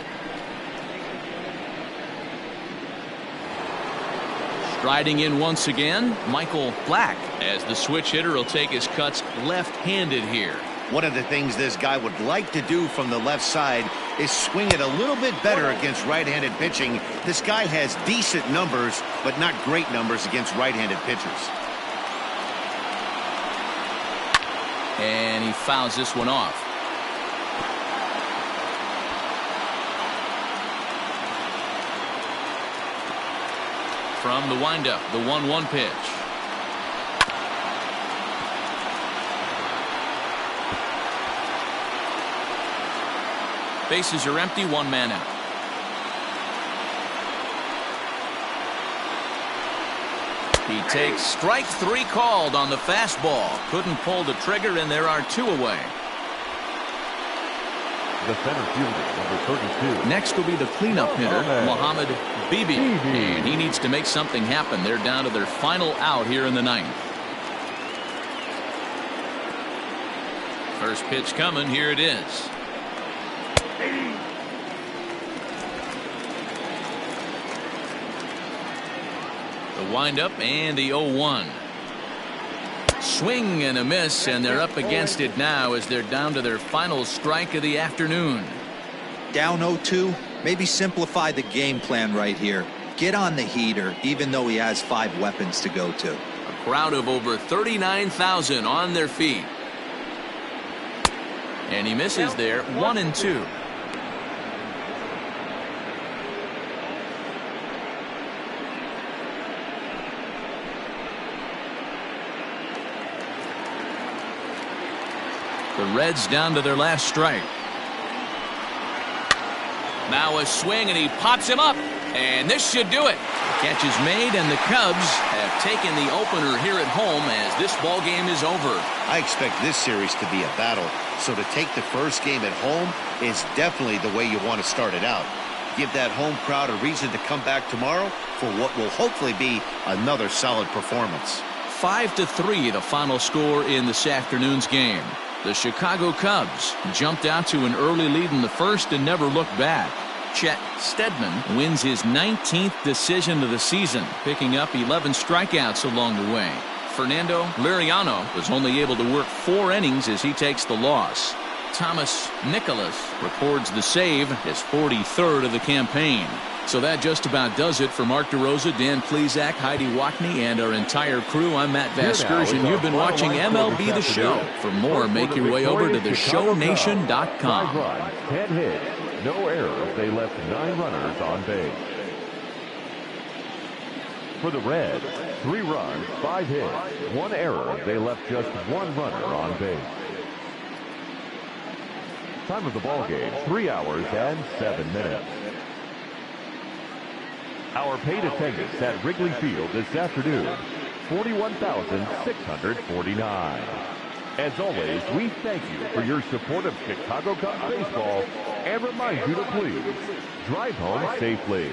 Speaker 1: Striding in once again, Michael Black, as the switch hitter will take his cuts left-handed here.
Speaker 2: One of the things this guy would like to do from the left side is swing it a little bit better against right-handed pitching. This guy has decent numbers, but not great numbers against right-handed pitchers.
Speaker 1: And he fouls this one off. From the windup, the 1-1 pitch. Bases are empty, 1 man out. He takes strike 3 called on the fastball. Couldn't pull the trigger, and there are 2 away.
Speaker 3: The center fielder, number 32.
Speaker 1: Next will be the cleanup hitter, Mohamed Bibi. And he needs to make something happen. They're down to their final out here in the 9th. First pitch coming. Here it is. The windup and the 0-1. Swing and a miss, and they're up against it now as they're down to their final strike of the afternoon.
Speaker 4: Down 0-2, maybe simplify the game plan right here. Get on the heater, even though he has 5 weapons to go to.
Speaker 1: A crowd of over 39,000 on their feet. And he misses there, 1-2. The Reds down to their last strike. Now a swing, and he pops him up, and this should do it. The catch is made, and the Cubs have taken the opener here at home as this ball game is over.
Speaker 2: I expect this series to be a battle, so to take the first game at home is definitely the way you want to start it out. Give that home crowd a reason to come back tomorrow for what will hopefully be another solid performance.
Speaker 1: 5-3 the final score in this afternoon's game. The Chicago Cubs jumped out to an early lead in the first and never looked back. Chet Steadman wins his 19th decision of the season, picking up 11 strikeouts along the way. Fernando Liriano was only able to work 4 innings as he takes the loss. Thomas Nicholas records the save, his 43rd of the campaign. So that just about does it for Mark DeRosa, Dan Plesac, Heidi Wackney, and our entire crew. I'm Matt Vasgersian. You've been watching MLB The Show. For more, make your way over to theshownation.com.
Speaker 3: 5 runs, 10 hits, no errors. They left 9 runners on base. For the Reds, 3 runs, 5 hits, 1 error. They left just 1 runner on base. Time of the ball game, 3 hours and 7 minutes. Our paid attendance at Wrigley Field this afternoon, 41,649. As always, we thank you for your support of Chicago Cubs baseball and remind you to please drive home safely.